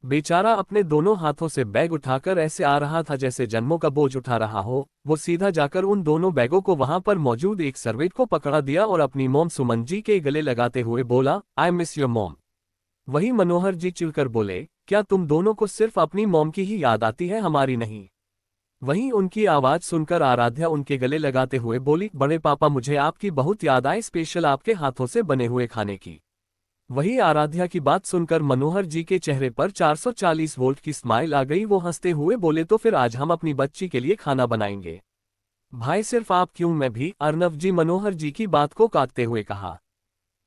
बेचारा अपने दोनों हाथों से बैग उठाकर ऐसे आ रहा था जैसे जन्मों का बोझ उठा रहा हो। वो सीधा जाकर उन दोनों बैगों को वहां पर मौजूद एक सर्वेंट को पकड़ा दिया और अपनी मॉम सुमन जी के गले लगाते हुए बोला, आई मिस योर मॉम। वही मनोहर जी चिढ़कर बोले, क्या तुम दोनों को सिर्फ अपनी मॉम की ही याद आती है, हमारी नहीं। वहीं उनकी आवाज सुनकर आराध्या उनके गले लगाते हुए बोली, बड़े पापा मुझे आपकी बहुत याद आई, स्पेशल आपके हाथों से बने हुए खाने की। वही आराध्या की बात सुनकर मनोहर जी के चेहरे पर 440 वोल्ट की स्माइल आ गई। वो हंसते हुए बोले, तो फिर आज हम अपनी बच्ची के लिए खाना बनाएंगे। भाई सिर्फ आप क्यों, मैं भी, अर्नव जी मनोहर जी की बात को काटते हुए कहा।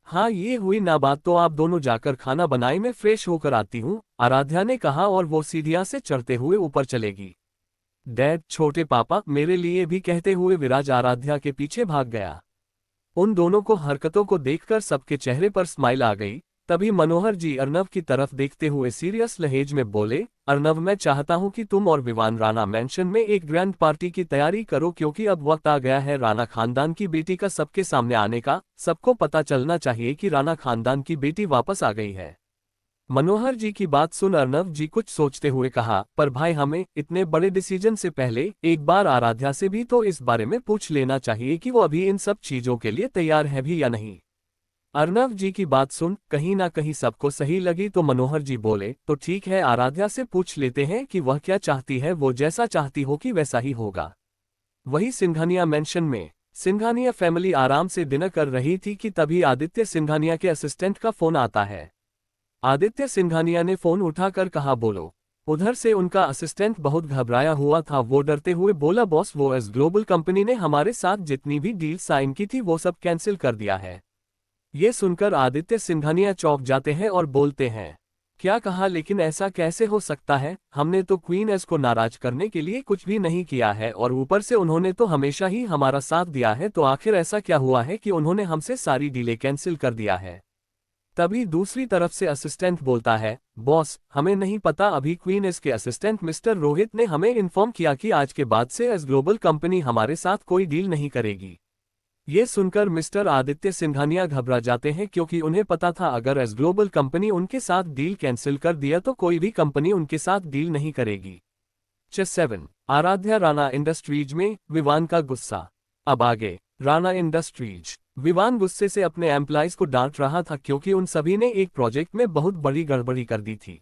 हाँ ये हुई ना बात, तो आप दोनों जाकर खाना बनाए, मैं फ्रेश होकर आती हूँ, आराध्या ने कहा और वो सीढ़ियां से चढ़ते हुए ऊपर चलेगी। डैड, छोटे पापा, मेरे लिए भी, कहते हुए विराज आराध्या के पीछे भाग गया। उन दोनों को हरकतों को देखकर सबके चेहरे पर स्माइल आ गई। तभी मनोहर जी अर्नव की तरफ देखते हुए सीरियस लहजे में बोले, अर्नव मैं चाहता हूं कि तुम और विवान राणा मैंशन में एक ग्रैंड पार्टी की तैयारी करो, क्योंकि अब वक्त आ गया है राणा खानदान की बेटी का सबके सामने आने का। सबको पता चलना चाहिए कि राणा खानदान की बेटी वापस आ गई है। मनोहर जी की बात सुन अर्नव जी कुछ सोचते हुए कहा, पर भाई हमें इतने बड़े डिसीजन से पहले एक बार आराध्या से भी तो इस बारे में पूछ लेना चाहिए कि वो अभी इन सब चीजों के लिए तैयार है भी या नहीं। अर्नव जी की बात सुन कहीं ना कहीं सबको सही लगी, तो मनोहर जी बोले, तो ठीक है, आराध्या से पूछ लेते हैं कि वह क्या चाहती है, वो जैसा चाहती हो कि वैसा ही होगा। वही सिंघानिया मेंशन में सिंघानिया फैमिली आराम से डिनर कर रही थी कि तभी आदित्य सिंघानिया के असिस्टेंट का फोन आता है। आदित्य सिंघानिया ने फोन उठाकर कहा, बोलो। उधर से उनका असिस्टेंट बहुत घबराया हुआ था। वो डरते हुए बोला, बॉस वो एस ग्लोबल कंपनी ने हमारे साथ जितनी भी डील साइन की थी वो सब कैंसिल कर दिया है। ये सुनकर आदित्य सिंघानिया चौंक जाते हैं और बोलते हैं, क्या कहा, लेकिन ऐसा कैसे हो सकता है, हमने तो क्वीन एस को नाराज करने के लिए कुछ भी नहीं किया है और ऊपर से उन्होंने तो हमेशा ही हमारा साथ दिया है, तो आखिर ऐसा क्या हुआ है कि उन्होंने हमसे सारी डीलें कैंसिल कर दिया है। तभी दूसरी तरफ से असिस्टेंट बोलता है, बॉस हमें नहीं पता, अभी क्वीन एस के असिस्टेंट मिस्टर रोहित ने हमें इन्फॉर्म किया कि आज के बाद से एस ग्लोबल कंपनी हमारे साथ कोई डील नहीं करेगी। ये सुनकर मिस्टर आदित्य सिंघानिया घबरा जाते हैं, क्योंकि उन्हें पता था अगर एस ग्लोबल कंपनी उनके साथ डील कैंसिल कर दिया तो कोई भी कंपनी उनके साथ डील नहीं करेगी। चेस 7 आराध्या राणा इंडस्ट्रीज में विवान का गुस्सा। अब आगे राणा इंडस्ट्रीज। विवान गुस्से से अपने एम्प्लॉइज को डांट रहा था, क्योंकि उन सभी ने एक प्रोजेक्ट में बहुत बड़ी गड़बड़ी कर दी थी।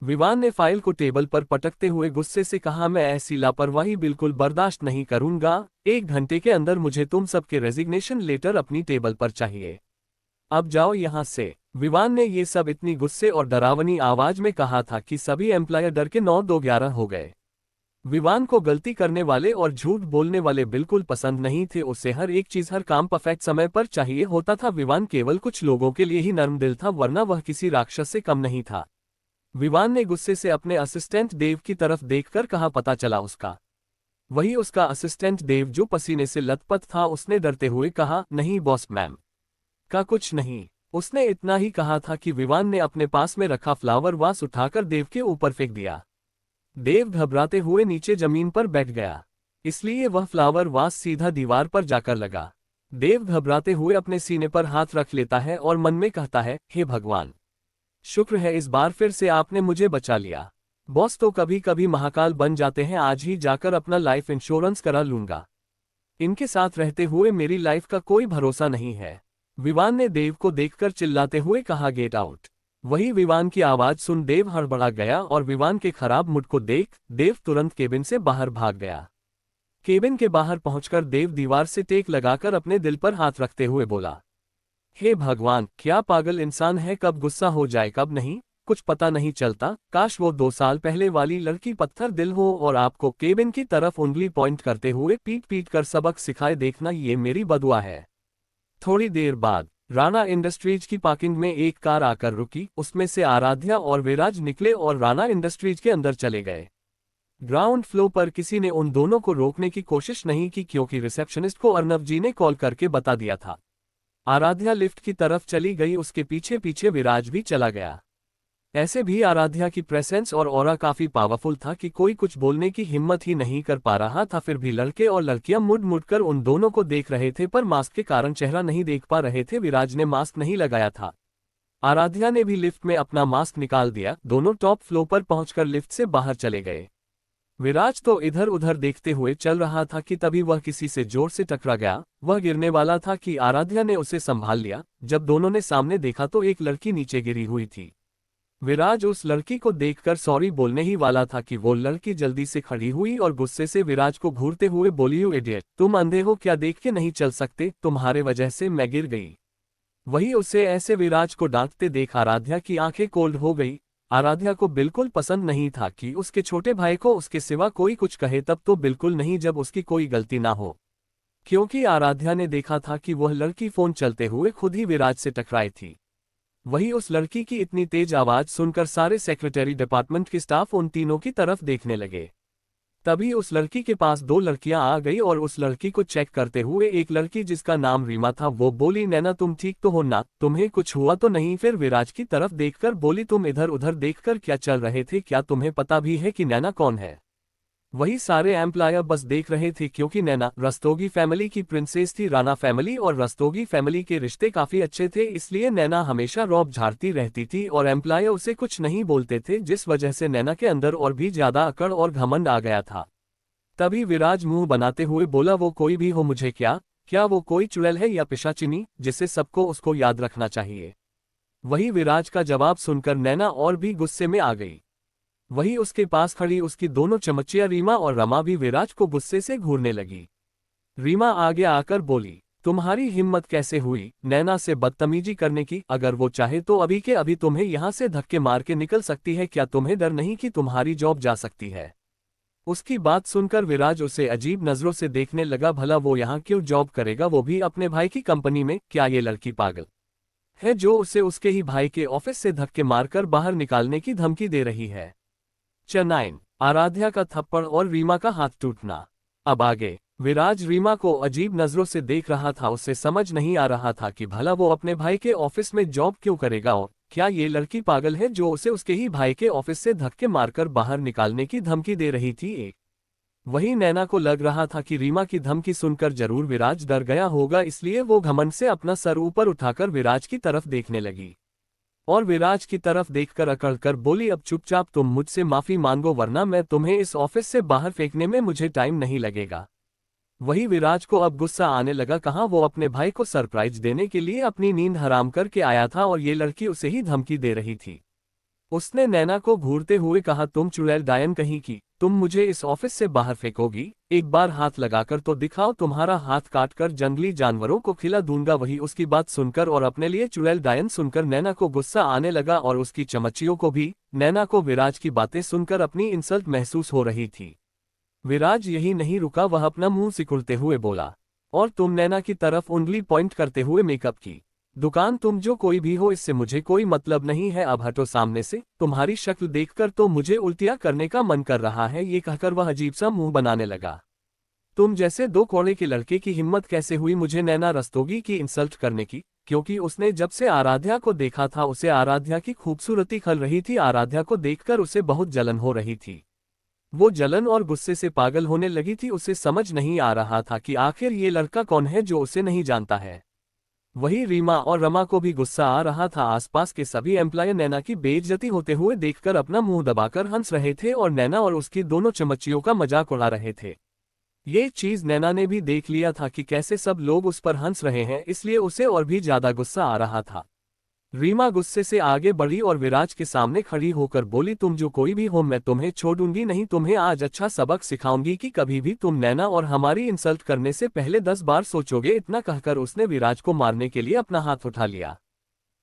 विवान ने फाइल को टेबल पर पटकते हुए गुस्से से कहा, मैं ऐसी लापरवाही बिल्कुल बर्दाश्त नहीं करूंगा। 1 घंटे के अंदर मुझे तुम सबके रेजिग्नेशन लेटर अपनी टेबल पर चाहिए। अब जाओ यहां से। विवान ने ये सब इतनी गुस्से और डरावनी आवाज में कहा था कि सभी एम्प्लॉयर डर के 9-2-11 हो गए। विवान को गलती करने वाले और झूठ बोलने वाले बिल्कुल पसंद नहीं थे। उसे हर एक चीज, हर काम परफेक्ट समय पर चाहिए होता था। विवान केवल कुछ लोगों के लिए ही नर्म दिल था, वरना वह किसी राक्षस से कम नहीं था। विवान ने गुस्से से अपने असिस्टेंट देव की तरफ देखकर कहा, पता चला उसका। वही उसका असिस्टेंट देव जो पसीने से लथपथ था, उसने डरते हुए कहा, नहीं बॉस मैम का कुछ नहीं। उसने इतना ही कहा था कि विवान ने अपने पास में रखा फ्लावर वास उठाकर देव के ऊपर फेंक दिया। देव घबराते हुए नीचे जमीन पर बैठ गया, इसलिए वह फ्लावर वास सीधा दीवार पर जाकर लगा। देव घबराते हुए अपने सीने पर हाथ रख लेता है और मन में कहता है, हे भगवान, शुक्र है इस बार फिर से आपने मुझे बचा लिया। बॉस तो कभी कभी महाकाल बन जाते हैं, आज ही जाकर अपना लाइफ इंश्योरेंस करा लूंगा। इनके साथ रहते हुए मेरी लाइफ का कोई भरोसा नहीं है। विवान ने देव को देखकर चिल्लाते हुए कहा, गेट आउट। वही विवान की आवाज सुन देव हड़बड़ा गया और विवान के खराब मूड को देख देव तुरंत केबिन से बाहर भाग गया। केबिन के बाहर पहुंचकर देव दीवार से टेक लगाकर अपने दिल पर हाथ रखते हुए बोला, हे भगवान, क्या पागल इंसान है, कब गुस्सा हो जाए कब नहीं। कुछ पता नहीं चलता। काश वो 2 साल पहले वाली लड़की पत्थर दिल हो और आपको केबिन की तरफ उंगली पॉइंट करते हुए पीट पीट कर सबक सिखाए। देखना ये मेरी बदुआ है। थोड़ी देर बाद राणा इंडस्ट्रीज की पार्किंग में एक कार आकर रुकी। उसमें से आराध्या और विराज निकले और राणा इंडस्ट्रीज के अंदर चले गए। ग्राउंड फ्लोर पर किसी ने उन दोनों को रोकने की कोशिश नहीं की क्योंकि रिसेप्शनिस्ट को अर्नब जी ने कॉल करके बता दिया था। आराध्या लिफ्ट की तरफ चली गई, उसके पीछे पीछे विराज भी चला गया। ऐसे भी आराध्या की प्रेजेंस और ऑरा काफी पावरफुल था कि कोई कुछ बोलने की हिम्मत ही नहीं कर पा रहा था। फिर भी लड़के और लड़कियां मुड़ मुड़ कर उन दोनों को देख रहे थे पर मास्क के कारण चेहरा नहीं देख पा रहे थे। विराज ने मास्क नहीं लगाया था। आराध्या ने भी लिफ्ट में अपना मास्क निकाल दिया। दोनों टॉप फ्लोर पर पहुंचकर लिफ्ट से बाहर चले गए। विराज तो इधर उधर देखते हुए चल रहा था कि तभी वह किसी से जोर से टकरा गया। वह गिरने वाला था कि आराध्या ने उसे संभाल लिया। जब दोनों ने सामने देखा तो एक लड़की नीचे गिरी हुई थी। विराज उस लड़की को देखकर सॉरी बोलने ही वाला था कि वो लड़की जल्दी से खड़ी हुई और गुस्से से विराज को घूरते हुए बोली, यू इडियट, तुम अंधे हो क्या, देख के नहीं चल सकते, तुम्हारे वजह से मैं गिर गई। वही उसे ऐसे विराज को डांटते देख आराध्या की आंखें कोल्ड हो गई। आराध्या को बिल्कुल पसंद नहीं था कि उसके छोटे भाई को उसके सिवा कोई कुछ कहे, तब तो बिल्कुल नहीं जब उसकी कोई गलती ना हो, क्योंकि आराध्या ने देखा था कि वह लड़की फोन चलते हुए खुद ही विराज से टकराई थी। वही उस लड़की की इतनी तेज आवाज सुनकर सारे सेक्रेटरी डिपार्टमेंट के स्टाफ उन तीनों की तरफ देखने लगे। तभी उस लड़की के पास 2 लड़कियां आ गई और उस लड़की को चेक करते हुए एक लड़की जिसका नाम रीमा था वो बोली, नैना तुम ठीक तो हो ना, तुम्हें कुछ हुआ तो नहीं? फिर विराज की तरफ देखकर बोली, तुम इधर उधर देखकर क्या चल रहे थे, क्या तुम्हें पता भी है कि नैना कौन है? वही सारे एम्प्लॉयर बस देख रहे थे क्योंकि नैना रस्तोगी फैमिली की प्रिंसेस थी। राणा फैमिली और रस्तोगी फैमिली के रिश्ते काफी अच्छे थे, इसलिए नैना हमेशा रौब झाड़ती रहती थी और एम्प्लॉयर उसे कुछ नहीं बोलते थे, जिस वजह से नैना के अंदर और भी ज्यादा अकड़ और घमंड आ गया था। तभी विराज मुंह बनाते हुए बोला, वो कोई भी हो मुझे क्या वो कोई चुड़ैल है या पिशाचिनी जिसे सबको उसको याद रखना चाहिए? वही विराज का जवाब सुनकर नैना और भी गुस्से में आ गई। वही उसके पास खड़ी उसकी दोनों चमचिया रीमा और रमा भी विराज को गुस्से से घूरने लगी। रीमा आगे आकर बोली, तुम्हारी हिम्मत कैसे हुई नैना से बदतमीजी करने की? अगर वो चाहे तो अभी के अभी तुम्हें यहाँ से धक्के मार के निकल सकती है, क्या तुम्हें डर नहीं कि तुम्हारी जॉब जा सकती है? उसकी बात सुनकर विराज उसे अजीब नजरों से देखने लगा। भला वो यहाँ क्यों जॉब करेगा, वो भी अपने भाई की कंपनी में? क्या ये लड़की पागल है जो उसे उसके ही भाई के ऑफिस से धक्के मारकर बाहर निकालने की धमकी दे रही है? चेन्नई, आराध्या का थप्पड़ और रीमा का हाथ टूटना। अब आगे विराज रीमा को अजीब नजरों से देख रहा था। उसे समझ नहीं आ रहा था कि भला वो अपने भाई के ऑफिस में जॉब क्यों करेगा और क्या ये लड़की पागल है जो उसे उसके ही भाई के ऑफिस से धक्के मारकर बाहर निकालने की धमकी दे रही थी। एक वही नैना को लग रहा था कि रीमा की धमकी सुनकर जरूर विराज डर गया होगा, इसलिए वो घमंड से अपना सर ऊपर उठाकर विराज की तरफ देखने लगी और विराज की तरफ देखकर अकड़कर बोली, अब चुपचाप तुम मुझसे माफी मांगो वरना मैं तुम्हें इस ऑफिस से बाहर फेंकने में मुझे टाइम नहीं लगेगा। वही विराज को अब गुस्सा आने लगा। कहाँ वो अपने भाई को सरप्राइज देने के लिए अपनी नींद हराम करके आया था और ये लड़की उसे ही धमकी दे रही थी। उसने नैना को घूरते हुए कहा, तुम चुड़ैल डायन कहीं की, तुम मुझे इस ऑफिस से बाहर फेंकोगी? एक बार हाथ लगाकर तो दिखाओ, तुम्हारा हाथ काटकर जंगली जानवरों को खिला दूंगा। वही उसकी बात सुनकर और अपने लिए चुड़ैल डायन सुनकर नैना को गुस्सा आने लगा और उसकी चमचियों को भी। नैना को विराज की बातें सुनकर अपनी इंसल्ट महसूस हो रही थी। विराज यही नहीं रुका, वह अपना मुंह सिकुड़ते हुए बोला, और तुम? नैना की तरफ उंगली पॉइंट करते हुए, मेकअप की दुकान, तुम जो कोई भी हो इससे मुझे कोई मतलब नहीं है, अब हटो सामने से, तुम्हारी शक्ल देखकर तो मुझे उल्टियां करने का मन कर रहा है। ये कहकर वह अजीब सा मुंह बनाने लगा। तुम जैसे 2 कौड़े के लड़के की हिम्मत कैसे हुई मुझे नैना रस्तोगी की इंसल्ट करने की? क्योंकि उसने जब से आराध्या को देखा था उसे आराध्या की खूबसूरती खल रही थी। आराध्या को देखकर उसे बहुत जलन हो रही थी। वो जलन और गुस्से से पागल होने लगी थी। उसे समझ नहीं आ रहा था कि आखिर ये लड़का कौन है जो उसे नहीं जानता है। वही रीमा और रमा को भी गुस्सा आ रहा था। आसपास के सभी एम्प्लॉयर नैना की बेइज्जती होते हुए देखकर अपना मुंह दबाकर हंस रहे थे और नैना और उसकी दोनों चमचियों का मजाक उड़ा रहे थे। ये चीज नैना ने भी देख लिया था कि कैसे सब लोग उस पर हंस रहे हैं, इसलिए उसे और भी ज्यादा गुस्सा आ रहा था। रीमा गुस्से से आगे बढ़ी और विराज के सामने खड़ी होकर बोली, तुम जो कोई भी हो मैं तुम्हें छोड़ूंगी नहीं, तुम्हें आज अच्छा सबक सिखाऊंगी कि कभी भी तुम नैना और हमारी इंसल्ट करने से पहले 10 बार सोचोगे। इतना कहकर उसने विराज को मारने के लिए अपना हाथ उठा लिया।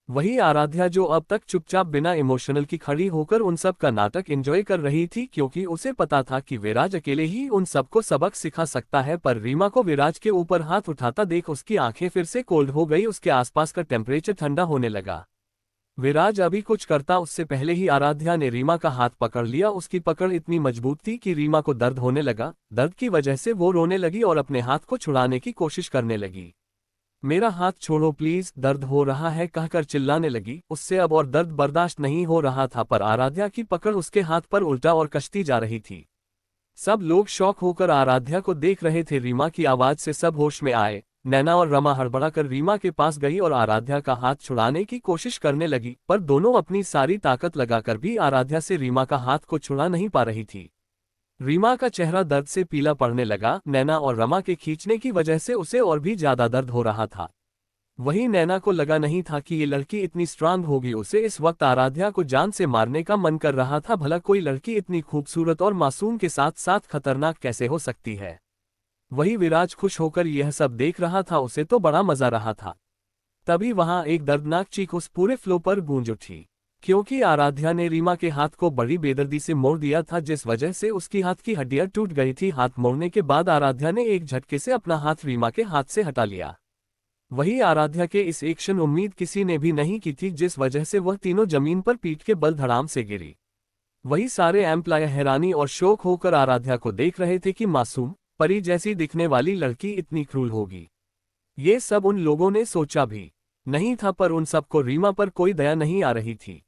वही आराध्या जो अब तक चुपचाप बिना इमोशनल की खड़ी होकर उन सब का नाटक एंजॉय कर रही थी, क्योंकि उसे पता था कि विराज अकेले ही उन सबको सबक सिखा सकता है। पर रीमा को विराज के ऊपर हाथ उठाता देख उसकी आंखें फिर से कोल्ड हो गई, उसके आसपास का टेम्परेचर ठंडा होने लगा। विराज अभी कुछ करता उससे पहले ही आराध्या ने रीमा का हाथ पकड़ लिया। उसकी पकड़ इतनी मजबूत थी कि रीमा को दर्द होने लगा। दर्द की वजह से वो रोने लगी और अपने हाथ को छुड़ाने की कोशिश करने लगी। मेरा हाथ छोड़ो प्लीज, दर्द हो रहा है कहकर चिल्लाने लगी। उससे अब और दर्द बर्दाश्त नहीं हो रहा था, पर आराध्या की पकड़ उसके हाथ पर उल्टा और कश्ती जा रही थी। सब लोग शॉक होकर आराध्या को देख रहे थे। रीमा की आवाज से सब होश में आए। नैना और रमा हड़बड़ाकर रीमा के पास गई और आराध्या का हाथ छुड़ाने की कोशिश करने लगी, पर दोनों अपनी सारी ताकत लगाकर भी आराध्या से रीमा का हाथ को छुड़ा नहीं पा रही थी। रीमा का चेहरा दर्द से पीला पड़ने लगा। नैना और रमा के खींचने की वजह से उसे और भी ज्यादा दर्द हो रहा था। वहीं नैना को लगा नहीं था कि ये लड़की इतनी स्ट्रांग होगी। उसे इस वक्त आराध्या को जान से मारने का मन कर रहा था। भला कोई लड़की इतनी खूबसूरत और मासूम के साथ साथ खतरनाक कैसे हो सकती है। वही विराज खुश होकर यह सब देख रहा था, उसे तो बड़ा मजा रहा था। तभी वहां एक दर्दनाक चीख उस पूरे फ्लो पर गूंज उठी, क्योंकि आराध्या ने रीमा के हाथ को बड़ी बेदर्दी से मोड़ दिया था, जिस वजह से उसकी हाथ की हड्डियां टूट गई थी। हाथ मोड़ने के बाद आराध्या ने एक झटके से अपना हाथ रीमा के हाथ से हटा लिया। वही आराध्या के इस एक्शन उम्मीद किसी ने भी नहीं की थी, जिस वजह से वह तीनों जमीन पर पीठ के बल धड़ाम से गिरी। वही सारे एम्प्लॉय हैरानी और शौक होकर आराध्या को देख रहे थे कि मासूम परी जैसी दिखने वाली लड़की इतनी क्रूर होगी। ये सब उन लोगों ने सोचा भी नहीं था, पर उन सबको रीमा पर कोई दया नहीं आ रही थी।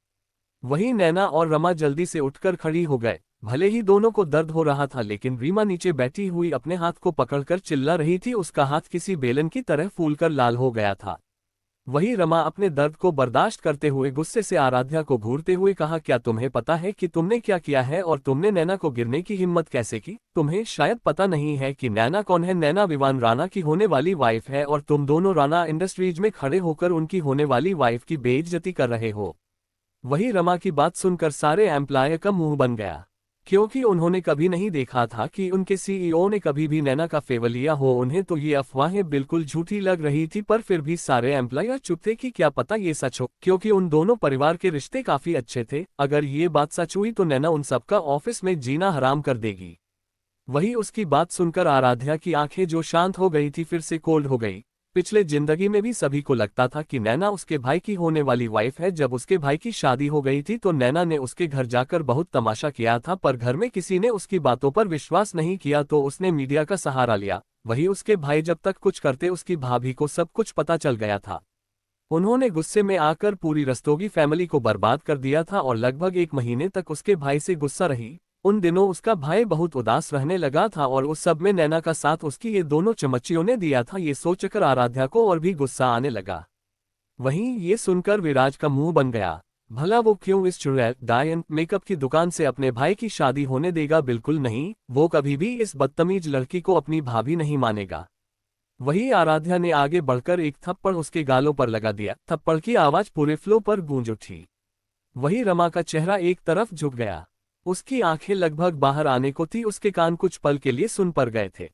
वहीं नैना और रमा जल्दी से उठकर खड़ी हो गए। भले ही दोनों को दर्द हो रहा था, लेकिन रीमा नीचे बैठी हुई अपने हाथ को पकड़कर चिल्ला रही थी। उसका हाथ किसी बेलन की तरह फूलकर लाल हो गया था। वही रमा अपने दर्द को बर्दाश्त करते हुए गुस्से से आराध्या को घूरते हुए कहा, क्या तुम्हें पता है कि तुमने क्या किया है और तुमने नैना को गिरने की हिम्मत कैसे की? तुम्हें शायद पता नहीं है कि नैना कौन है। नैना विवान राणा की होने वाली वाइफ है और तुम दोनों राणा इंडस्ट्रीज में खड़े होकर उनकी होने वाली वाइफ की बेइज्जती कर रहे हो। वही रमा की बात सुनकर सारे एम्प्लॉय का मुंह बन गया, क्योंकि उन्होंने कभी नहीं देखा था कि उनके सीईओ ने कभी भी नैना का फेवर लिया हो। उन्हें तो ये अफवाहें बिल्कुल झूठी लग रही थी, पर फिर भी सारे एम्प्लॉय चुप थे कि क्या पता ये सच हो, क्योंकि उन दोनों परिवार के रिश्ते काफी अच्छे थे। अगर ये बात सच हुई तो नैना उन सबका ऑफिस में जीना हराम कर देगी। वही उसकी बात सुनकर आराध्या की आंखें जो शांत हो गई थी फिर से कोल्ड हो गई। पिछले जिंदगी में भी सभी को लगता था कि नैना उसके भाई की होने वाली वाइफ है। जब उसके भाई की शादी हो गई थी तो नैना ने उसके घर जाकर बहुत तमाशा किया था, पर घर में किसी ने उसकी बातों पर विश्वास नहीं किया तो उसने मीडिया का सहारा लिया। वही उसके भाई जब तक कुछ करते उसकी भाभी को सब कुछ पता चल गया था। उन्होंने गुस्से में आकर पूरी रस्तोगी फैमिली को बर्बाद कर दिया था और लगभग 1 महीने तक उसके भाई से गुस्सा रही। उन दिनों उसका भाई बहुत उदास रहने लगा था और उस सब में नैना का साथ उसकी ये दोनों चमच्चियों ने दिया था। ये सोचकर आराध्या को और भी गुस्सा आने लगा। वहीं ये सुनकर विराज का मुंह बन गया। भला वो क्यों इस चुड़ैल डायन मेकअप की दुकान से अपने भाई की शादी होने देगा? बिल्कुल नहीं, वो कभी भी इस बदतमीज लड़की को अपनी भाभी नहीं मानेगा। वही आराध्या ने आगे बढ़कर एक थप्पड़ उसके गालों पर लगा दिया। थप्पड़ की आवाज पूरे फ्लो पर गूंज उठी। वही रमा का चेहरा एक तरफ झुक गया। उसकी आंखें लगभग बाहर आने को थी, उसके कान कुछ पल के लिए सुन पर गए थे।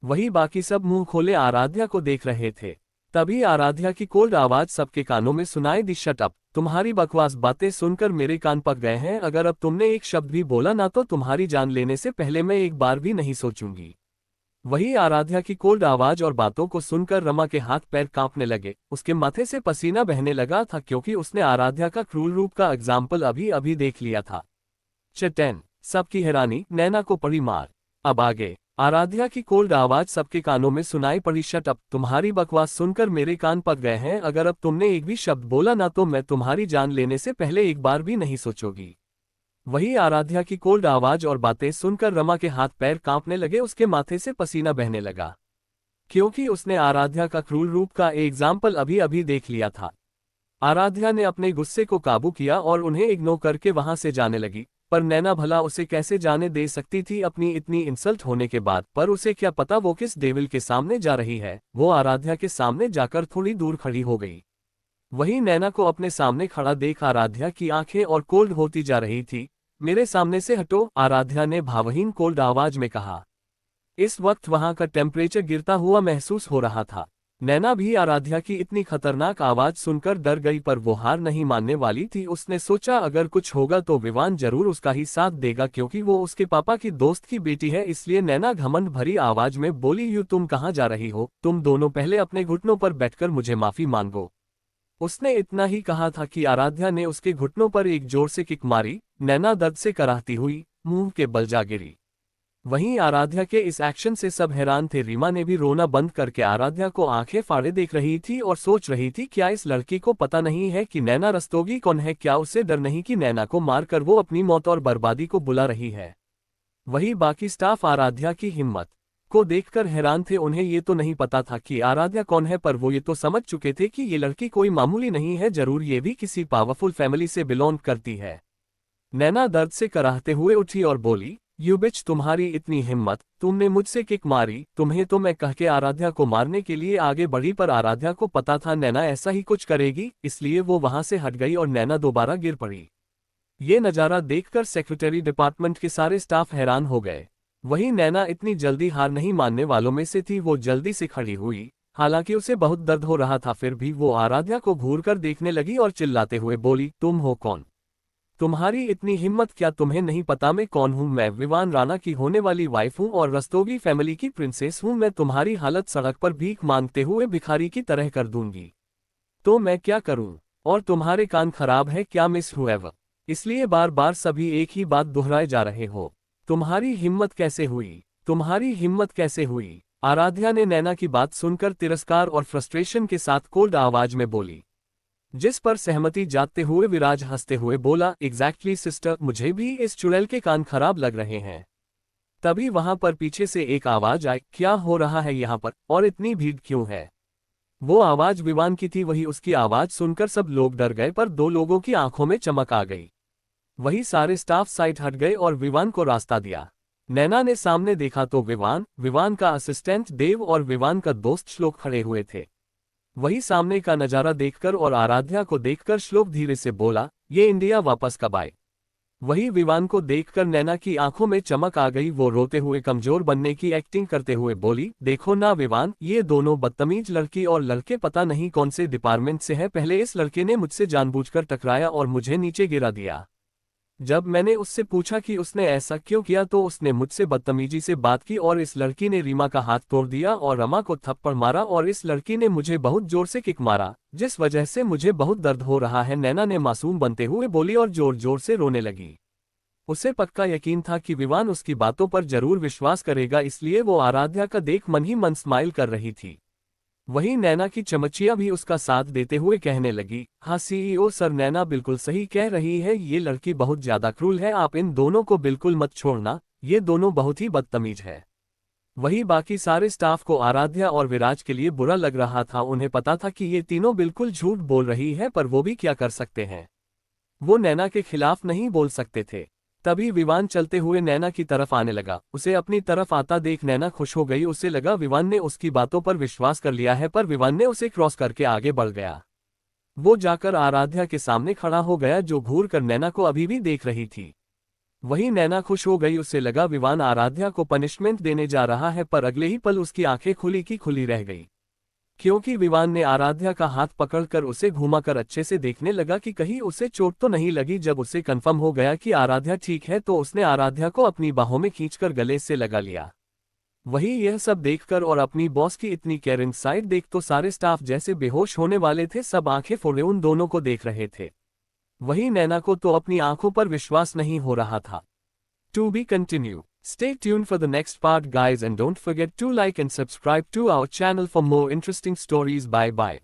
वही बाकी सब मुंह खोले आराध्या को देख रहे थे। तभी आराध्या की कोल्ड आवाज सबके कानों में सुनाई दी, शट अप, तुम्हारी बकवास बातें सुनकर मेरे कान पक गए हैं। अगर अब तुमने एक शब्द भी बोला ना तो तुम्हारी जान लेने से पहले मैं एक बार भी नहीं सोचूंगी। वही आराध्या की कोल्ड आवाज और बातों को सुनकर रमा के हाथ पैर कांपने लगे। उसके माथे से पसीना बहने लगा था, क्योंकि उसने आराध्या का क्रूर रूप का एग्जाम्पल अभी अभी देख लिया था। चटैन सबकी हैरानी, नैना को पड़ी मार। अब आगे आराध्या की कोल्ड आवाज सबके कानों में सुनाई पड़ी, शट अप, तुम्हारी बकवास सुनकर मेरे कान पक गए हैं। अगर अब तुमने एक भी शब्द बोला ना तो मैं तुम्हारी जान लेने से पहले एक बार भी नहीं सोचोगी। वही आराध्या की कोल्ड आवाज और बातें सुनकर रमा के हाथ पैर कांपने लगे। उसके माथे से पसीना बहने लगा, क्योंकि उसने आराध्या का क्रूर रूप का एग्जाम्पल अभी अभी देख लिया था। आराध्या ने अपने गुस्से को काबू किया और उन्हें इग्नोर करके वहां से जाने लगी। पर नैना भला उसे कैसे जाने दे सकती थी अपनी इतनी इंसल्ट होने के बाद? पर उसे क्या पता वो किस डेविल के सामने जा रही है। वो आराध्या के सामने जाकर थोड़ी दूर खड़ी हो गई। वहीं नैना को अपने सामने खड़ा देख आराध्या की आंखें और कोल्ड होती जा रही थी। मेरे सामने से हटो, आराध्या ने भावहीन कोल्ड आवाज में कहा। इस वक्त वहां का टेम्परेचर गिरता हुआ महसूस हो रहा था। नैना भी आराध्या की इतनी खतरनाक आवाज सुनकर डर गई, पर वो हार नहीं मानने वाली थी। उसने सोचा अगर कुछ होगा तो विवान जरूर उसका ही साथ देगा, क्योंकि वो उसके पापा की दोस्त की बेटी है। इसलिए नैना घमंड भरी आवाज में बोली, यू तुम कहाँ जा रही हो? तुम दोनों पहले अपने घुटनों पर बैठकर मुझे माफी मांगो। उसने इतना ही कहा था कि आराध्या ने उसके घुटनों पर एक जोर से किक मारी। नैना दर्द से कराहती हुई मुंह के बल जा गिरी। वहीं आराध्या के इस एक्शन से सब हैरान थे। रीमा ने भी रोना बंद करके आराध्या को आंखें फाड़े देख रही थी और सोच रही थी, क्या इस लड़की को पता नहीं है कि नैना रस्तोगी कौन है? क्या उसे डर नहीं कि नैना को मारकर वो अपनी मौत और बर्बादी को बुला रही है? वहीं बाकी स्टाफ आराध्या की हिम्मत को देखकर हैरान थे। उन्हें ये तो नहीं पता था कि आराध्या कौन है, पर वो ये तो समझ चुके थे कि ये लड़की कोई मामूली नहीं है, जरूर ये भी किसी पावरफुल फैमिली से बिलोंग करती है। नैना दर्द से कराहते हुए उठी और बोली, यू बिच, तुम्हारी इतनी हिम्मत, तुमने मुझसे किक मारी। तुम्हें तो मैं कह के आराध्या को मारने के लिए आगे बढ़ी, पर आराध्या को पता था नैना ऐसा ही कुछ करेगी, इसलिए वो वहां से हट गई और नैना दोबारा गिर पड़ी। ये नज़ारा देखकर सेक्रेटरी डिपार्टमेंट के सारे स्टाफ हैरान हो गए। वहीं नैना इतनी जल्दी हार नहीं मानने वालों में से थी। वो जल्दी से खड़ी हुई, हालांकि उसे बहुत दर्द हो रहा था, फिर भी वो आराध्या को घूरकर देखने लगी और चिल्लाते हुए बोली, तुम हो कौन? तुम्हारी इतनी हिम्मत? क्या तुम्हें नहीं पता मैं कौन हूँ? मैं विवान राणा की होने वाली वाइफ हूँ और रस्तोगी फैमिली की प्रिंसेस हूँ। मैं तुम्हारी हालत सड़क पर भीख मांगते हुए भिखारी की तरह कर दूंगी। तो मैं क्या करूँ? और तुम्हारे कान खराब है क्या मिस हुएवर? इसलिए बार बार सभी एक ही बात दोहराए जा रहे हो। तुम्हारी हिम्मत कैसे हुई? तुम्हारी हिम्मत कैसे हुई? आराध्या ने नैना की बात सुनकर तिरस्कार और फ्रस्ट्रेशन के साथ कोल्ड आवाज में बोली, जिस पर सहमति जाते हुए विराज हंसते हुए बोला, एग्जैक्टली सिस्टर, मुझे भी इस चुड़ैल के कान खराब लग रहे हैं। तभी वहां पर पीछे से एक आवाज आई, क्या हो रहा है यहाँ पर, और इतनी भीड़ क्यों है? वो आवाज विवान की थी। वही उसकी आवाज सुनकर सब लोग डर गए, पर दो लोगों की आंखों में चमक आ गई। वही सारे स्टाफ साइड हट गए और विवान को रास्ता दिया। नैना ने सामने देखा तो विवान का असिस्टेंट देव और विवान का दोस्त श्लोक खड़े हुए थे। वही सामने का नजारा देखकर और आराध्या को देखकर श्लोक धीरे से बोला, ये इंडिया वापस कब आए? वही विवान को देखकर नैना की आंखों में चमक आ गई। वो रोते हुए कमजोर बनने की एक्टिंग करते हुए बोली, देखो ना विवान, ये दोनों बदतमीज लड़की और लड़के पता नहीं कौन से डिपार्टमेंट से है। पहले इस लड़के ने मुझसे जानबूझकर टकराया और मुझे नीचे गिरा दिया। जब मैंने उससे पूछा कि उसने ऐसा क्यों किया तो उसने मुझसे बदतमीजी से बात की और इस लड़की ने रीमा का हाथ तोड़ दिया और रमा को थप्पड़ मारा और इस लड़की ने मुझे बहुत जोर से किक मारा, जिस वजह से मुझे बहुत दर्द हो रहा है। नैना ने मासूम बनते हुए बोली और जोर जोर से रोने लगी। उसे पक्का यकीन था कि विवान उसकी बातों पर जरूर विश्वास करेगा, इसलिए वो आराध्या का देख मन ही मन स्माइल कर रही थी। वहीं नैना की चमचिया भी उसका साथ देते हुए कहने लगी, हाँ सीईओ सर, नैना बिल्कुल सही कह रही है, ये लड़की बहुत ज्यादा क्रूर है। आप इन दोनों को बिल्कुल मत छोड़ना, ये दोनों बहुत ही बदतमीज है। वहीं बाकी सारे स्टाफ को आराध्या और विराज के लिए बुरा लग रहा था। उन्हें पता था कि ये तीनों बिल्कुल झूठ बोल रही है, पर वो भी क्या कर सकते हैं? वो नैना के खिलाफ नहीं बोल सकते थे। तभी विवान चलते हुए नैना की तरफ आने लगा। उसे अपनी तरफ आता देख नैना खुश हो गई। उसे लगा विवान ने उसकी बातों पर विश्वास कर लिया है, पर विवान ने उसे क्रॉस करके आगे बढ़ गया। वो जाकर आराध्या के सामने खड़ा हो गया, जो घूर कर नैना को अभी भी देख रही थी। वहीं नैना खुश हो गई। उसे लगा विवान आराध्या को पनिशमेंट देने जा रहा है, पर अगले ही पल उसकी आंखें खुली की खुली रह गई, क्योंकि विवान ने आराध्या का हाथ पकड़कर उसे घुमाकर अच्छे से देखने लगा कि कहीं उसे चोट तो नहीं लगी। जब उसे कंफर्म हो गया कि आराध्या ठीक है तो उसने आराध्या को अपनी बाहों में खींचकर गले से लगा लिया। वहीं यह सब देखकर और अपनी बॉस की इतनी केयरिंग साइड देख तो सारे स्टाफ जैसे बेहोश होने वाले थे। सब आंखें फोड़े उन दोनों को देख रहे थे। वहीं नैना को तो अपनी आंखों पर विश्वास नहीं हो रहा था। To be continued. Stay tuned for the next part guys, and don't forget to like and subscribe to our channel for more interesting stories. Bye bye.